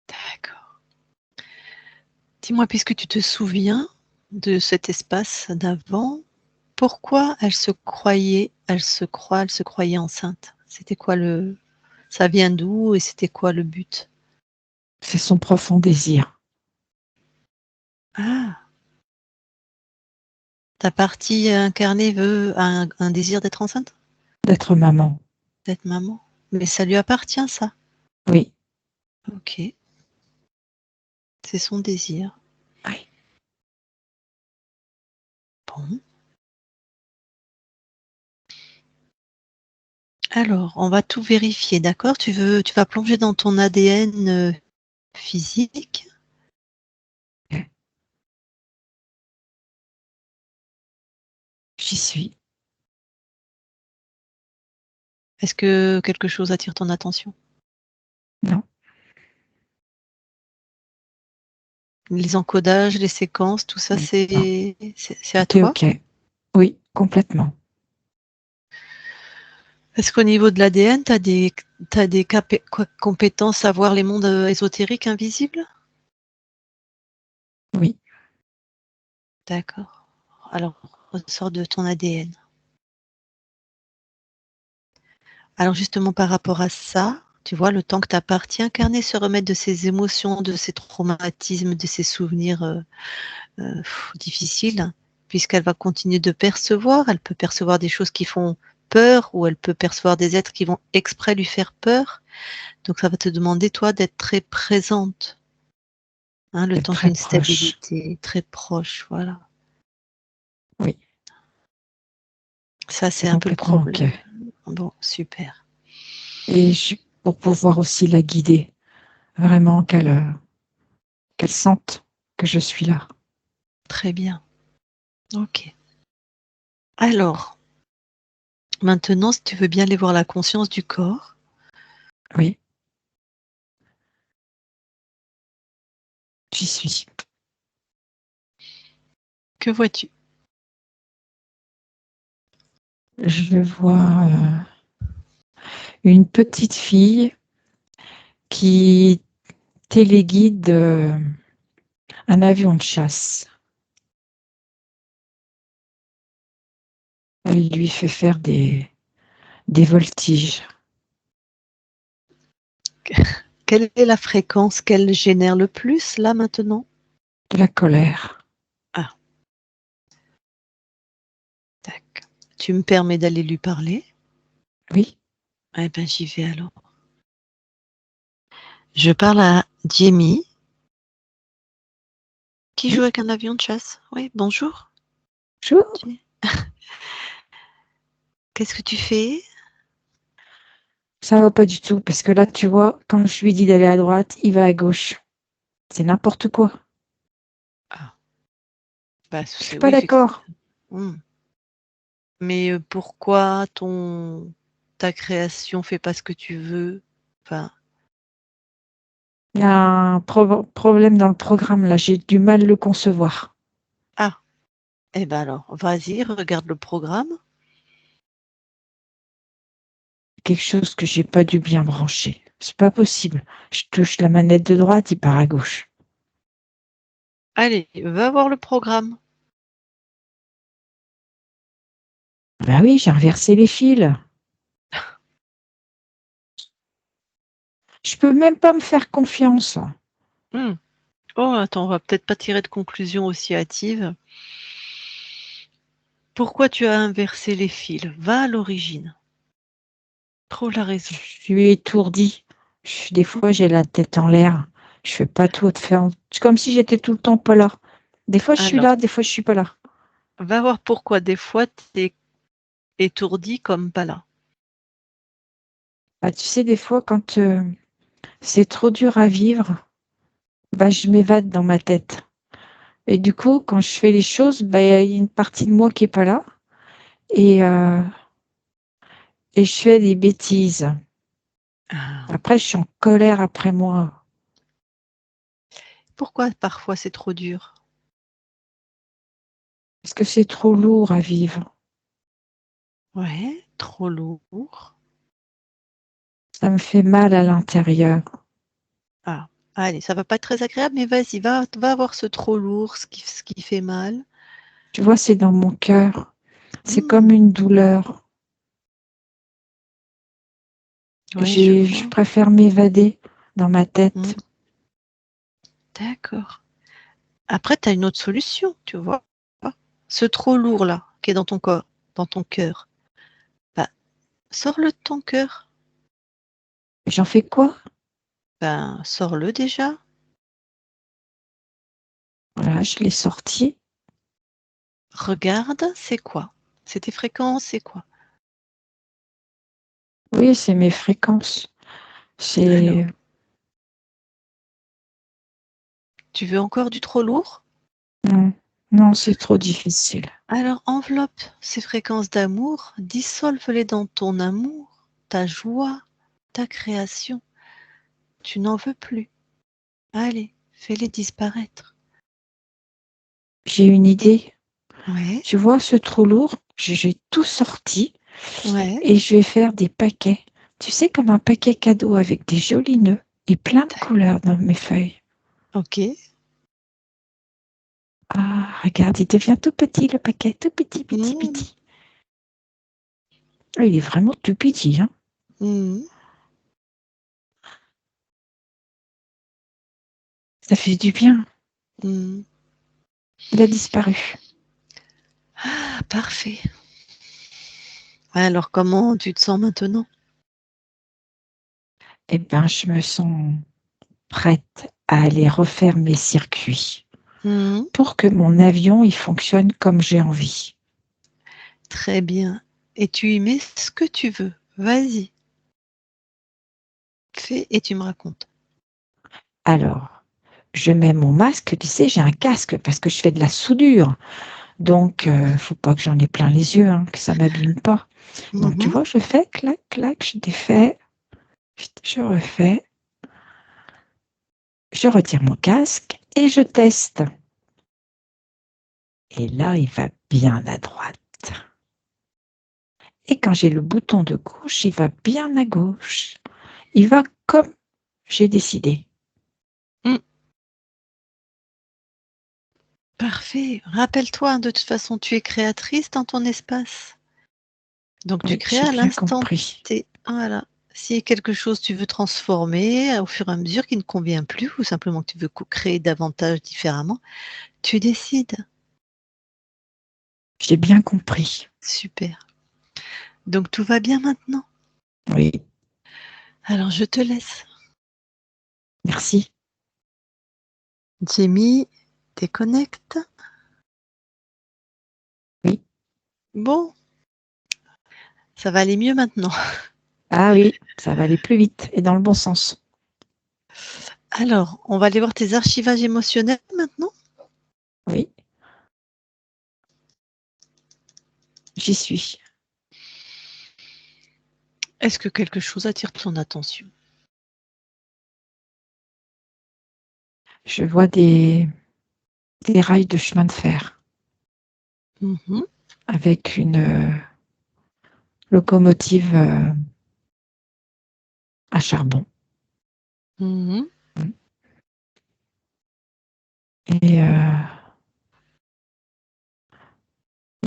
Speaker 1: D'accord. Dis-moi, puisque tu te souviens de cet espace d'avant, pourquoi elle se croyait enceinte? C'était quoi ça vient d'où et c'était quoi le but?
Speaker 3: C'est son profond désir
Speaker 1: Ah, ta partie incarnée veut un désir d'être enceinte?
Speaker 3: d'être maman.
Speaker 1: D'être maman? Mais ça lui appartient ça?
Speaker 3: Oui,
Speaker 1: OK, c'est son désir.
Speaker 3: oui.
Speaker 1: Bon. Alors, on va tout vérifier, d'accord? Tu vas plonger dans ton ADN, physique.
Speaker 3: J'y suis.
Speaker 1: Est-ce que quelque chose attire ton attention?
Speaker 3: Non,
Speaker 1: Les encodages, les séquences, tout ça,
Speaker 3: non.
Speaker 1: c'est à
Speaker 3: Tout est
Speaker 1: toi?
Speaker 3: OK. Oui, complètement.
Speaker 1: Est-ce qu'au niveau de l'ADN, tu as des compétences à voir les mondes, ésotériques invisibles?
Speaker 3: Oui,
Speaker 1: D'accord. Alors, ressort de ton ADN. Alors justement par rapport à ça, tu vois, le temps que ta partie incarnée se remette de ses émotions, de ses traumatismes, de ses souvenirs, difficiles, puisqu'elle va continuer de percevoir. Elle peut percevoir des choses qui font peur ou elle peut percevoir des êtres qui vont exprès lui faire peur. Donc ça va te demander, toi, d'être très présente, hein, le
Speaker 3: c'est
Speaker 1: temps qu'il y
Speaker 3: très
Speaker 1: ait une
Speaker 3: proche.
Speaker 1: stabilité, très proche, voilà.
Speaker 3: Oui,
Speaker 1: Ça, c'est
Speaker 3: C'est
Speaker 1: un peu le
Speaker 3: complètement
Speaker 1: problème.
Speaker 3: OK.
Speaker 1: Bon, super.
Speaker 3: Et pour pouvoir aussi la guider, vraiment qu'elle sente que je suis là.
Speaker 1: Très bien. OK. Alors, maintenant, si tu veux bien aller voir la conscience du corps.
Speaker 3: Oui, j'y suis.
Speaker 1: Que vois-tu?
Speaker 3: Je vois une petite fille qui téléguide un avion de chasse. Elle lui fait faire des voltiges.
Speaker 1: Quelle est la fréquence qu'elle génère le plus, là, maintenant?
Speaker 3: De la colère.
Speaker 1: Ah, tac. Tu me permets d'aller lui parler?
Speaker 3: Oui,
Speaker 1: Eh ben, j'y vais alors. Je parle à Jamie, qui joue
Speaker 3: oui.
Speaker 1: avec un avion de chasse. Oui, bonjour.
Speaker 3: Bonjour.
Speaker 1: Qu'est-ce que tu fais?
Speaker 3: Ça va pas du tout, parce que là, tu vois, quand je lui dis d'aller à droite, il va à gauche. C'est n'importe quoi.
Speaker 1: Ah, bah,
Speaker 3: Je suis
Speaker 1: c'est
Speaker 3: pas
Speaker 1: oui, effectivement.
Speaker 3: d'accord.
Speaker 1: Mais, pourquoi ta création fait pas ce que tu veux? Enfin,
Speaker 3: Il y a un problème dans le programme, là. J'ai du mal à le concevoir.
Speaker 1: ah, eh ben alors, vas-y, regarde le programme.
Speaker 3: Quelque chose que j'ai pas dû bien brancher. C'est pas possible. Je touche la manette de droite, il part à gauche.
Speaker 1: Allez, va voir le programme.
Speaker 3: Bah oui, j'ai inversé les fils. Je peux même pas me faire confiance.
Speaker 1: Mmh. Oh, attends, on va peut-être pas tirer de conclusion aussi hâtive. Pourquoi tu as inversé les fils? Va à l'origine. Trouve la
Speaker 3: Je
Speaker 1: raison.
Speaker 3: suis étourdie. Des fois, j'ai la tête en l'air. Je fais pas tout de faire. C'est comme si j'étais tout le temps pas là. Des fois, je suis
Speaker 1: Alors,
Speaker 3: là, des fois, je suis pas là.
Speaker 1: va voir pourquoi des fois tu es étourdi comme pas là.
Speaker 3: Bah, tu sais, des fois, quand c'est trop dur à vivre, bah, je m'évade dans ma tête. Et du coup, quand je fais les choses, bah, il y a une partie de moi qui est pas là. Et, euh, et je fais des bêtises.
Speaker 1: Ah.
Speaker 3: Après, je suis en colère après moi.
Speaker 1: Pourquoi parfois c'est trop dur?
Speaker 3: Parce que c'est trop lourd à vivre.
Speaker 1: Ouais, trop lourd.
Speaker 3: Ça me fait mal à l'intérieur.
Speaker 1: Ah, allez, ça va pas être très agréable, mais vas-y, va voir ce trop lourd, ce qui fait mal.
Speaker 3: Tu vois, c'est dans mon cœur. C'est comme
Speaker 1: Mmh.
Speaker 3: une douleur.
Speaker 1: Ouais, je
Speaker 3: Je
Speaker 1: vois.
Speaker 3: préfère m'évader dans ma
Speaker 1: Mmh.
Speaker 3: tête.
Speaker 1: D'accord. Après, tu as une autre solution, tu vois? Ce trop lourd là, qui est dans ton corps, dans ton cœur, bah, sors-le de ton cœur.
Speaker 3: J'en fais quoi?
Speaker 1: Ben, sors-le déjà.
Speaker 3: Voilà, je l'ai sorti.
Speaker 1: Regarde, c'est quoi? C'est tes fréquences, c'est quoi?
Speaker 3: Oui, c'est mes fréquences.
Speaker 1: Alors,
Speaker 3: C'est
Speaker 1: tu veux encore du trop lourd?
Speaker 3: non, non, c'est trop difficile.
Speaker 1: Alors enveloppe ces fréquences d'amour, dissolve-les dans ton amour, ta joie, ta création. Tu n'en veux plus. Allez, fais-les disparaître.
Speaker 3: J'ai une idée.
Speaker 1: Ouais,
Speaker 3: Tu vois ce trou lourd? J'ai tout sorti
Speaker 1: ouais,
Speaker 3: et je vais faire des paquets. Tu sais, comme un paquet cadeau avec des jolis nœuds et plein de
Speaker 1: tac.
Speaker 3: couleurs dans mes feuilles.
Speaker 1: OK.
Speaker 3: Ah, regarde, il devient tout petit le paquet, tout petit, petit,
Speaker 1: Mmh.
Speaker 3: petit. Ah, il est vraiment tout petit, hein.
Speaker 1: Mmh.
Speaker 3: Ça fait du bien.
Speaker 1: Mmh.
Speaker 3: Il a disparu.
Speaker 1: Ah, parfait. Alors comment tu te sens maintenant?
Speaker 3: Eh ben, je me sens prête à aller refaire mes circuits
Speaker 1: Mmh.
Speaker 3: pour que mon avion il fonctionne comme j'ai envie.
Speaker 1: Très bien. et tu y mets ce que tu veux. Vas-y, fais et tu me racontes.
Speaker 3: Alors, je mets mon masque, tu sais, j'ai un casque parce que je fais de la soudure. Donc, faut pas que j'en ai plein les yeux, hein, que ça m'abîme pas. Donc, tu
Speaker 1: Mhm.
Speaker 3: vois, je fais clac, clac, je défais, je refais, je retire mon casque et je teste. Et là, il va bien à droite. Et quand j'ai le bouton de gauche, il va bien à gauche. Il va comme j'ai décidé.
Speaker 1: Parfait. Rappelle-toi, hein, de toute façon, tu es créatrice dans ton espace. Donc tu
Speaker 3: Oui,
Speaker 1: crées
Speaker 3: j'ai
Speaker 1: à
Speaker 3: bien
Speaker 1: l'instant
Speaker 3: compris.
Speaker 1: T. Voilà. Si quelque chose tu veux transformer au fur et à mesure qui ne convient plus ou simplement que tu veux créer davantage différemment, tu décides.
Speaker 3: J'ai bien compris.
Speaker 1: Super. Donc tout va bien maintenant.
Speaker 3: Oui,
Speaker 1: Alors je te laisse.
Speaker 3: merci.
Speaker 1: Jamie, déconnecte.
Speaker 3: Oui.
Speaker 1: Bon, ça va aller mieux maintenant.
Speaker 3: Ah oui, ça va aller plus vite et dans le bon sens.
Speaker 1: Alors, on va aller voir tes archivages émotionnels maintenant.
Speaker 3: Oui, j'y suis.
Speaker 1: Est-ce que quelque chose attire ton attention?
Speaker 3: Je vois des rails de chemin de fer
Speaker 1: Mhm.
Speaker 3: avec une locomotive à charbon.
Speaker 1: Mhm.
Speaker 3: Et il y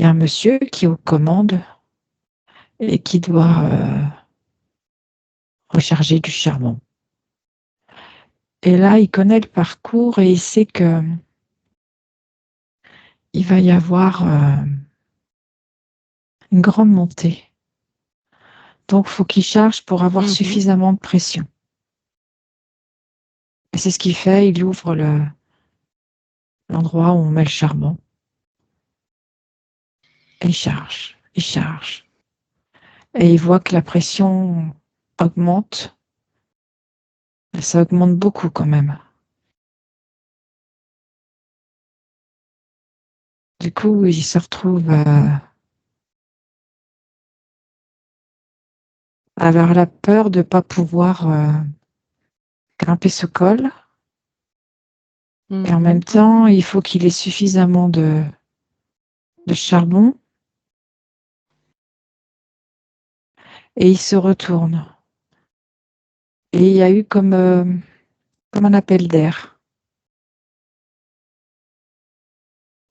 Speaker 3: a un monsieur qui est aux commandes et qui doit recharger du charbon. Et là, il connaît le parcours et il sait que il va y avoir une grande montée. Donc, il faut qu'il charge pour avoir
Speaker 1: Mhm.
Speaker 3: suffisamment de pression. Et c'est ce qu'il fait, il ouvre l'endroit où on met le charbon. Et il charge, il charge. Et il voit que la pression augmente. Ça augmente beaucoup quand même. Du coup, il se retrouve à avoir la peur de ne pas pouvoir grimper ce col. Et en même
Speaker 1: Mhm.
Speaker 3: temps, il faut qu'il ait suffisamment de charbon. Et il se retourne. Et il y a eu comme un appel d'air.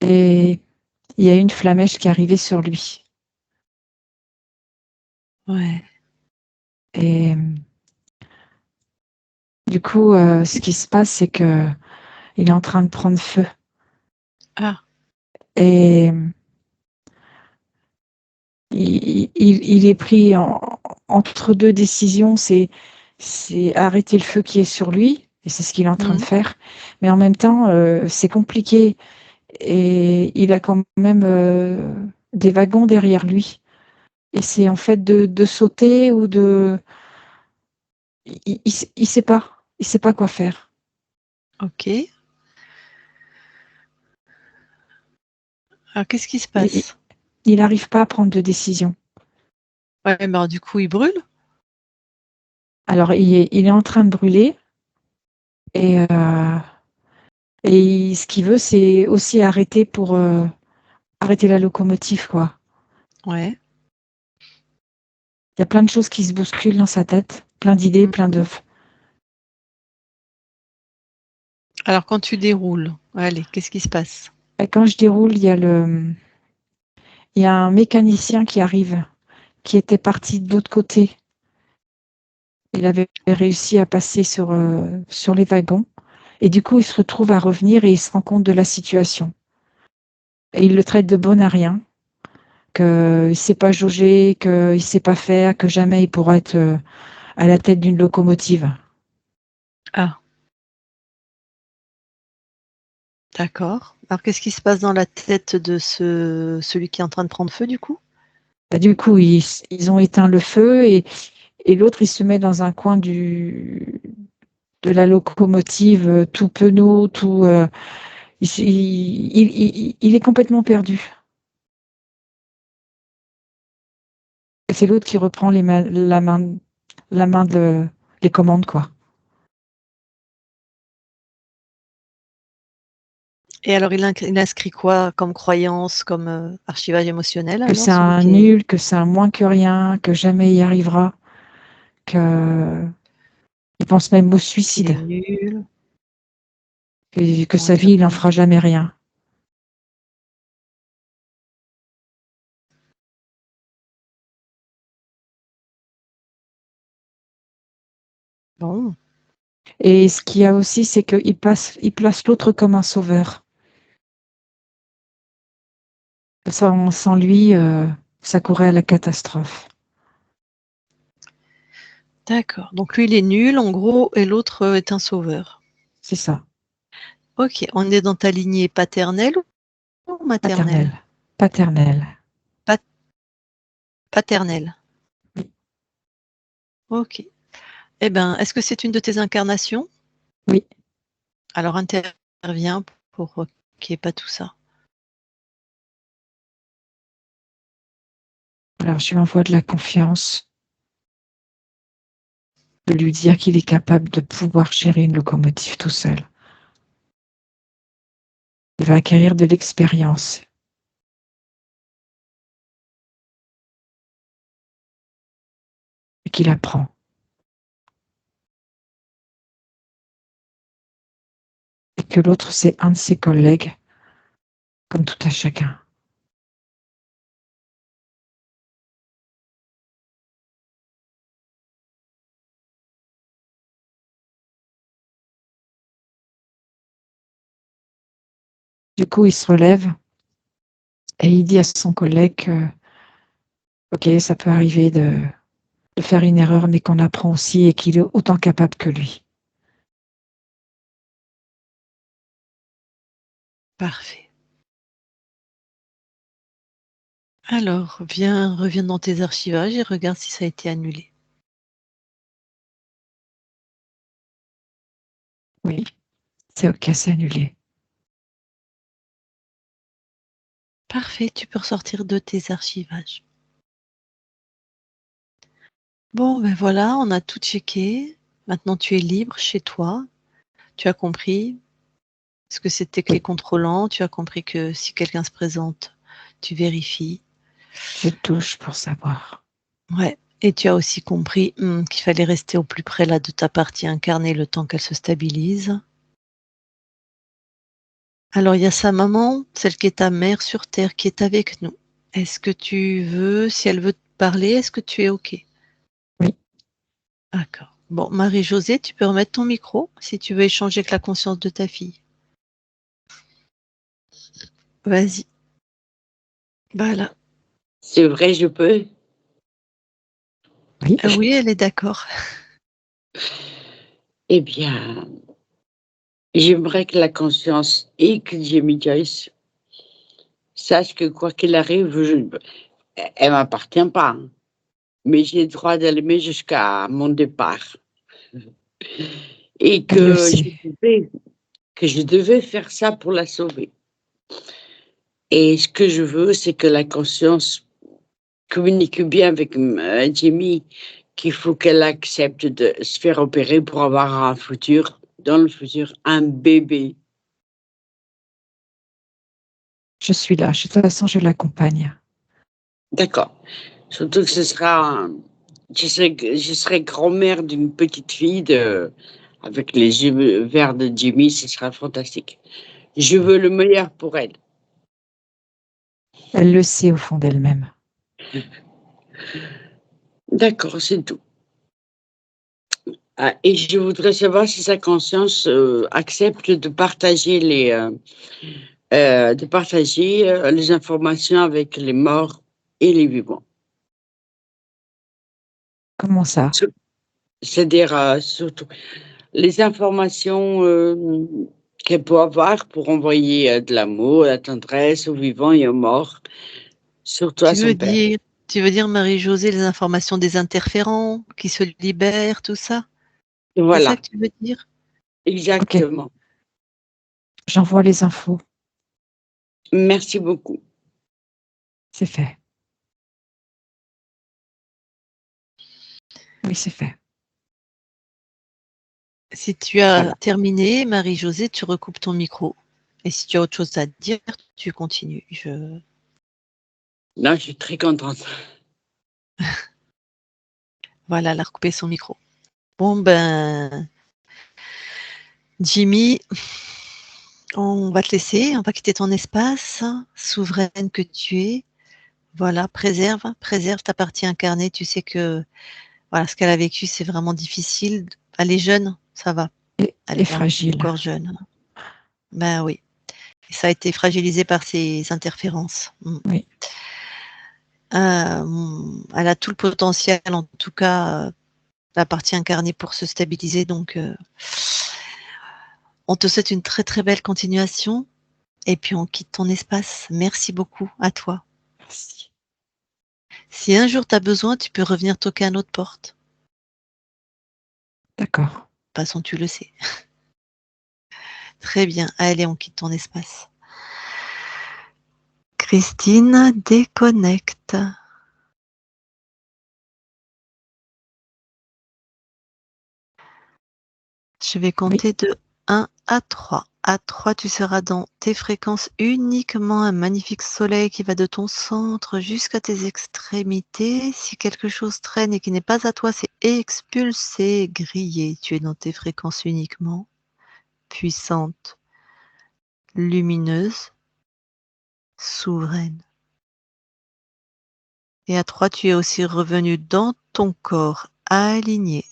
Speaker 3: Et il y a une flamèche qui est arrivée sur lui.
Speaker 1: Ouais.
Speaker 3: Et du coup, ce qui se passe, c'est que il est en train de prendre feu.
Speaker 1: Ah.
Speaker 3: Et il est pris entre deux décisions. C'est arrêter le feu qui est sur lui, et c'est ce qu'il est en train de
Speaker 1: Mhm.
Speaker 3: faire. Mais en même temps, c'est compliqué. Et il a quand même des wagons derrière lui. Et c'est en fait de sauter ou de... Il sait pas. Il sait pas quoi faire.
Speaker 1: Ok. Alors qu'est-ce qui se
Speaker 3: Il
Speaker 1: passe?
Speaker 3: n'arrive pas à prendre de décision.
Speaker 1: Ouais, mais alors, du coup, il brûle?
Speaker 3: Alors, il est en train de brûler et, ce qu'il veut, c'est aussi arrêter pour arrêter la locomotive, quoi.
Speaker 1: Ouais.
Speaker 3: Il y a plein de choses qui se bousculent dans sa tête, plein d'idées, plein
Speaker 1: Mhm.
Speaker 3: de...
Speaker 1: Alors quand tu déroules, allez, qu'est-ce qui se passe?
Speaker 3: Et quand je déroule, il y a un mécanicien qui arrive, qui était parti de l'autre côté. Il avait réussi à passer sur les wagons. Et du coup, il se retrouve à revenir et il se rend compte de la situation. Et il le traite de bon à rien, qu'il ne sait pas jauger, qu'il ne sait pas faire, que jamais il pourra être à la tête d'une locomotive.
Speaker 1: Ah, d'accord. Alors qu'est-ce qui se passe dans la tête de celui qui est en train de prendre feu du coup?
Speaker 3: Du coup, ils ont éteint le feu et l'autre, il se met dans un coin de la locomotive, tout penaud, tout. Il est complètement perdu. Et c'est l'autre qui reprend la main les commandes, quoi.
Speaker 1: Et alors, il inscrit quoi comme croyance, comme archivage émotionnel,
Speaker 3: Que
Speaker 1: alors,
Speaker 3: c'est
Speaker 1: celui
Speaker 3: un
Speaker 1: qui est
Speaker 3: nul, que c'est un moins que rien, que jamais il y arrivera, il pense même au
Speaker 1: qu'il est
Speaker 3: suicide,
Speaker 1: nul,
Speaker 3: que
Speaker 1: moins
Speaker 3: sa
Speaker 1: que
Speaker 3: vie, il n'en
Speaker 1: rien?
Speaker 3: fera jamais rien.
Speaker 1: Bon,
Speaker 3: Et ce qu'il y a aussi, c'est qu'il place l'autre comme un sauveur. Sans lui, ça courait à la catastrophe.
Speaker 1: d'accord. Donc lui, il est nul, en gros, et l'autre est un sauveur.
Speaker 3: C'est ça,
Speaker 1: Ok, on est dans ta lignée paternelle ou maternelle?
Speaker 3: paternel, paternel.
Speaker 1: Paternelle. Ok. Eh bien, est-ce que c'est une de tes incarnations?
Speaker 3: Oui,
Speaker 1: Alors interviens pour qu'il n'y ait pas tout ça.
Speaker 3: alors je lui envoie de la confiance, de lui dire qu'il est capable de pouvoir gérer une locomotive tout seul. Il va acquérir de l'expérience et qu'il apprend. Et que l'autre, c'est un de ses collègues, comme tout à chacun. Du coup, il se relève et il dit à son collègue que, ok, ça peut arriver de faire une erreur, mais qu'on apprend aussi et qu'il est autant capable que lui.
Speaker 1: Parfait. Alors, reviens dans tes archivages et regarde si ça a été annulé.
Speaker 3: Oui, c'est ok, c'est annulé.
Speaker 1: Parfait, tu peux ressortir de tes archivages. Bon, ben voilà, on a tout checké. Maintenant, tu es libre chez toi. Tu as compris ce que c'était que les
Speaker 3: Oui,
Speaker 1: contrôlants. Tu as compris que si quelqu'un se présente, tu vérifies.
Speaker 3: je touche pour savoir.
Speaker 1: Ouais. Et tu as aussi compris qu'il fallait rester au plus près là de ta partie incarnée le temps qu'elle se stabilise. Alors, il y a sa maman, celle qui est ta mère sur terre, qui est avec nous. Est-ce que tu veux, si elle veut te parler, est-ce que tu es OK?
Speaker 3: Oui,
Speaker 1: D'accord. Bon, Marie-Josée, tu peux remettre ton micro si tu veux échanger avec la conscience de ta fille. Vas-y. Voilà.
Speaker 2: C'est vrai, je peux.
Speaker 3: oui,
Speaker 1: Ah oui, elle est d'accord.
Speaker 2: Eh bien, j'aimerais que la conscience et que Jamie Joyce sache que quoi qu'il arrive, elle m'appartient pas, hein, mais j'ai le droit de l'aimer jusqu'à mon départ. Et
Speaker 3: elle le sait.
Speaker 2: que je devais faire ça pour la sauver. Et ce que je veux, c'est que la conscience communique bien avec Jamie, qu'il faut qu'elle accepte de se faire opérer pour avoir un futur, dans le futur, un bébé.
Speaker 3: Je suis là. De toute façon, je l'accompagne.
Speaker 2: D'accord. Surtout que je serai grand-mère d'une petite fille avec les yeux verts de Jimmy, ce sera fantastique. Je veux le meilleur pour elle.
Speaker 3: Elle le sait au fond d'elle-même.
Speaker 2: D'accord, c'est tout. Ah, et je voudrais savoir si sa conscience accepte de partager les informations avec les morts et les vivants.
Speaker 3: Comment ça?
Speaker 2: C'est-à-dire surtout les informations qu'elle peut avoir pour envoyer de l'amour, de la tendresse aux vivants et aux morts, surtout à
Speaker 1: Tu veux
Speaker 2: son père.
Speaker 1: dire, Tu veux dire, Marie-Josée, les informations des interférents qui se libèrent, tout ça? C'est ça
Speaker 2: Voilà,
Speaker 1: que tu veux dire?
Speaker 2: exactement.
Speaker 3: J'envoie les infos.
Speaker 2: Merci beaucoup.
Speaker 3: C'est fait. Oui, c'est fait.
Speaker 1: Si tu as
Speaker 2: Voilà.
Speaker 1: terminé, Marie-Josée, tu recoupes ton micro. Et si tu as autre chose à dire, tu continues.
Speaker 2: Non, je suis très contente.
Speaker 1: Voilà, elle a recoupé son micro. Bon, ben, Jimmy, on va te laisser, on va quitter ton espace, souveraine que tu es. Voilà, préserve ta partie incarnée. Tu sais que voilà, ce qu'elle a vécu, c'est vraiment difficile. Elle est jeune, ça va. Elle
Speaker 3: Et
Speaker 1: est
Speaker 3: fragile.
Speaker 1: encore jeune. Ben oui. Et ça a été fragilisé par ces interférences.
Speaker 3: Oui.
Speaker 1: Elle a tout le potentiel, en tout cas, la partie incarnée pour se stabiliser. Donc, on te souhaite une très très belle continuation. Et puis, on quitte ton espace. Merci beaucoup à toi.
Speaker 3: Merci.
Speaker 1: Si un jour tu as besoin, tu peux revenir toquer à notre porte.
Speaker 3: D'accord.
Speaker 1: De toute façon, tu le sais. Très bien. Allez, on quitte ton espace. Christine déconnecte. Je vais compter de 1 à 3. À 3, tu seras dans tes fréquences uniquement un magnifique soleil qui va de ton centre jusqu'à tes extrémités. Si quelque chose traîne et qui n'est pas à toi, c'est expulsé, grillé. Tu es dans tes fréquences uniquement puissante, lumineuse, souveraine. Et à 3, tu es aussi revenu dans ton corps aligné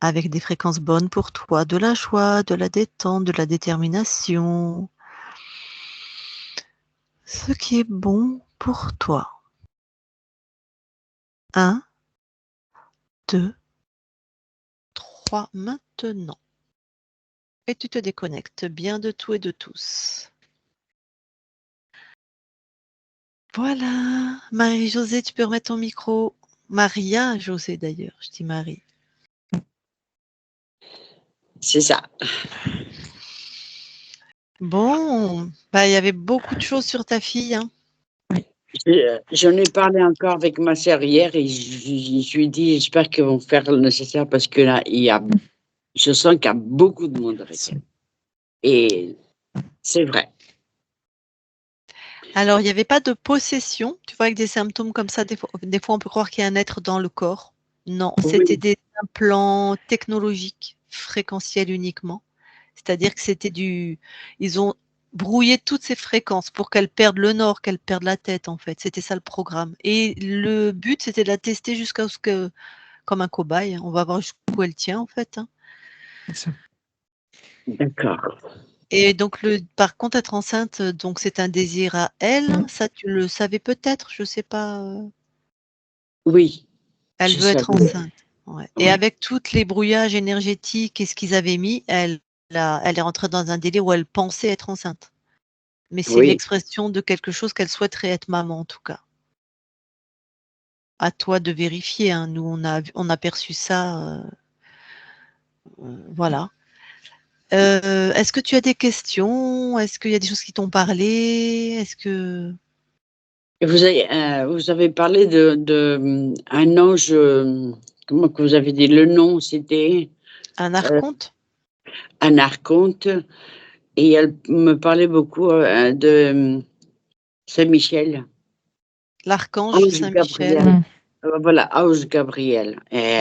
Speaker 1: avec des fréquences bonnes pour toi, de la joie, de la détente, de la détermination. Ce qui est bon pour toi. 1, 2, 3, maintenant. Et tu te déconnectes bien de tout et de tous. Voilà. Marie-Josée, tu peux remettre ton micro. Maria-Josée d'ailleurs, je dis Marie.
Speaker 2: C'est ça.
Speaker 1: Bon, bah, il y avait beaucoup de choses sur ta fille. Hein.
Speaker 2: J'en ai parlé encore avec ma sœur hier et je lui ai dit, j'espère qu'ils vont faire le nécessaire parce que là, je sens qu'il y a beaucoup de monde avec elle. Et c'est vrai.
Speaker 1: Alors, il n'y avait pas de possession. Tu vois, avec des symptômes comme ça, des fois on peut croire qu'il y a un être dans le corps. Non, c'était
Speaker 2: Oui,
Speaker 1: des implants technologiques, fréquentiels uniquement. C'est-à-dire que ils ont brouillé toutes ces fréquences pour qu'elle perde le nord, qu'elle perde la tête, en fait. C'était ça le programme. Et le but, c'était de la tester jusqu'à ce que, comme un cobaye, on va voir jusqu'où elle tient, en fait. Hein.
Speaker 2: d'accord.
Speaker 1: Et donc, par contre, être enceinte, donc c'est un désir à elle. Ça, tu le savais peut-être, je sais pas.
Speaker 2: Oui,
Speaker 1: Elle
Speaker 2: je
Speaker 1: veut être
Speaker 2: savais.
Speaker 1: enceinte. Ouais. Et
Speaker 2: Oui,
Speaker 1: avec toutes les brouillages énergétiques et ce qu'ils avaient mis, elle est rentrée dans un délai où elle pensait être enceinte. Mais c'est
Speaker 2: oui,
Speaker 1: l'expression de quelque chose qu'elle souhaiterait être maman, en tout cas. À toi de vérifier. Hein. Nous, on a perçu ça. Voilà. Est-ce que tu as des questions? Est-ce qu'il y a des choses qui t'ont parlé? Est-ce que
Speaker 2: et vous avez parlé un ange, comment que vous avez dit le nom, c'était
Speaker 1: un
Speaker 2: euh,
Speaker 1: archonte?
Speaker 2: un archonte, et elle me parlait beaucoup de Saint-Michel,
Speaker 1: L'archange
Speaker 2: ange Gabriel.
Speaker 1: Saint-Michel
Speaker 2: Voilà, ange Gabriel. Et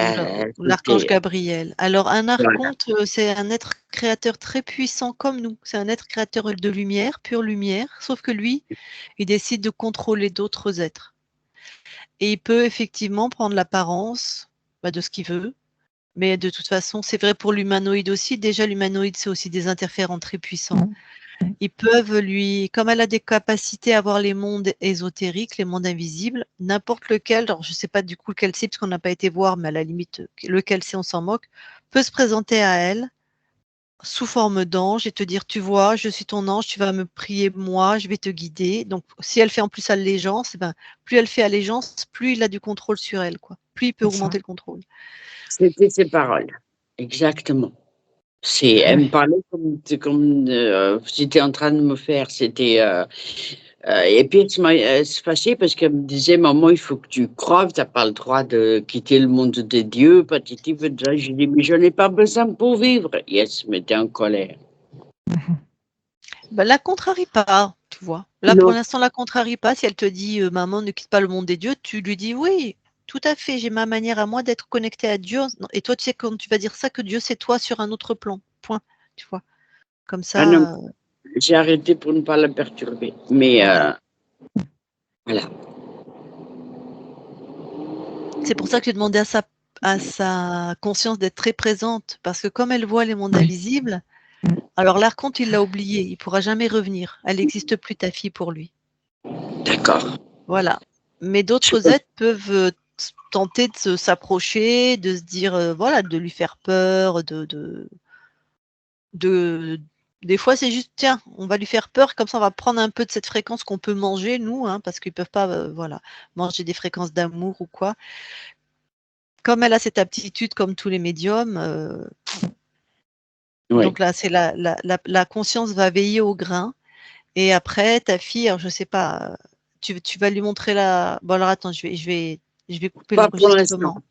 Speaker 1: ou l'archange
Speaker 2: c'était,
Speaker 1: Gabriel. Alors, un
Speaker 2: voilà.
Speaker 1: archonte, c'est un être créateur très puissant comme nous. C'est un être créateur de lumière, pure lumière, sauf que lui, il décide de contrôler d'autres êtres. Et il peut effectivement prendre l'apparence de ce qu'il veut. Mais de toute façon, c'est vrai pour l'humanoïde aussi. Déjà, l'humanoïde, c'est aussi des interférents très puissants. Ils peuvent comme elle a des capacités à voir les mondes ésotériques, les mondes invisibles, n'importe lequel, alors je ne sais pas du coup lequel c'est, parce qu'on n'a pas été voir, mais à la limite, lequel c'est, on s'en moque, peut se présenter à elle sous forme d'ange et te dire: «Tu vois, je suis ton ange, tu vas me prier moi, je vais te guider». Donc si elle fait en plus allégeance, eh ben, plus elle fait allégeance, plus il a du contrôle sur elle, quoi. Plus il peut
Speaker 3: C'est ça.
Speaker 1: augmenter le contrôle.
Speaker 2: C'était ses paroles. Exactement.
Speaker 3: Ah
Speaker 2: Elle me
Speaker 3: oui.
Speaker 2: parlait comme j'étais en train de me faire. Et puis elle se fâchait parce qu'elle me disait: «Maman, il faut que tu croives, tu as pas le droit de quitter le monde des dieux, patati patata». Je lui dis: «Mais je n'ai pas besoin pour vivre». Et elle se mettait en colère.
Speaker 1: Bah, la contrarie pas, tu vois? Là, pour
Speaker 2: Non,
Speaker 1: l'instant, la contrarie pas. Si elle te dit: «Maman, ne quitte pas le monde des dieux», tu lui dis: «Oui, tout à fait, j'ai ma manière à moi d'être connectée à Dieu et toi, tu sais quand tu vas dire ça que Dieu, c'est toi sur un autre plan, point». Tu vois? Comme
Speaker 2: ah non,
Speaker 1: ça,
Speaker 2: j'ai arrêté pour ne pas la perturber. Mais
Speaker 1: voilà.
Speaker 2: voilà.
Speaker 1: C'est pour ça que j'ai demandé à sa conscience d'être très présente parce que comme elle voit les mondes
Speaker 3: Oui.
Speaker 1: invisibles, alors l'archonte, il l'a oublié, il pourra jamais revenir. Elle n'existe plus ta fille pour lui.
Speaker 2: D'accord.
Speaker 1: Voilà. Mais
Speaker 2: Je
Speaker 1: d'autres
Speaker 2: peux
Speaker 1: êtres peuvent, tenter de s'approcher, de se dire, voilà, de lui faire peur, de des fois, c'est juste: «Tiens, on va lui faire peur, comme ça, on va prendre un peu de cette fréquence qu'on peut manger nous, hein», parce qu'ils peuvent pas, voilà, manger des fréquences d'amour ou quoi. Comme elle a cette aptitude comme tous les médiums,
Speaker 2: oui.
Speaker 1: donc là, c'est la conscience va veiller au grain et après ta fille, alors je sais pas, tu vas lui montrer la bon alors attends, je vais couper
Speaker 2: Pas pour l'instant.
Speaker 1: l'enregistrement.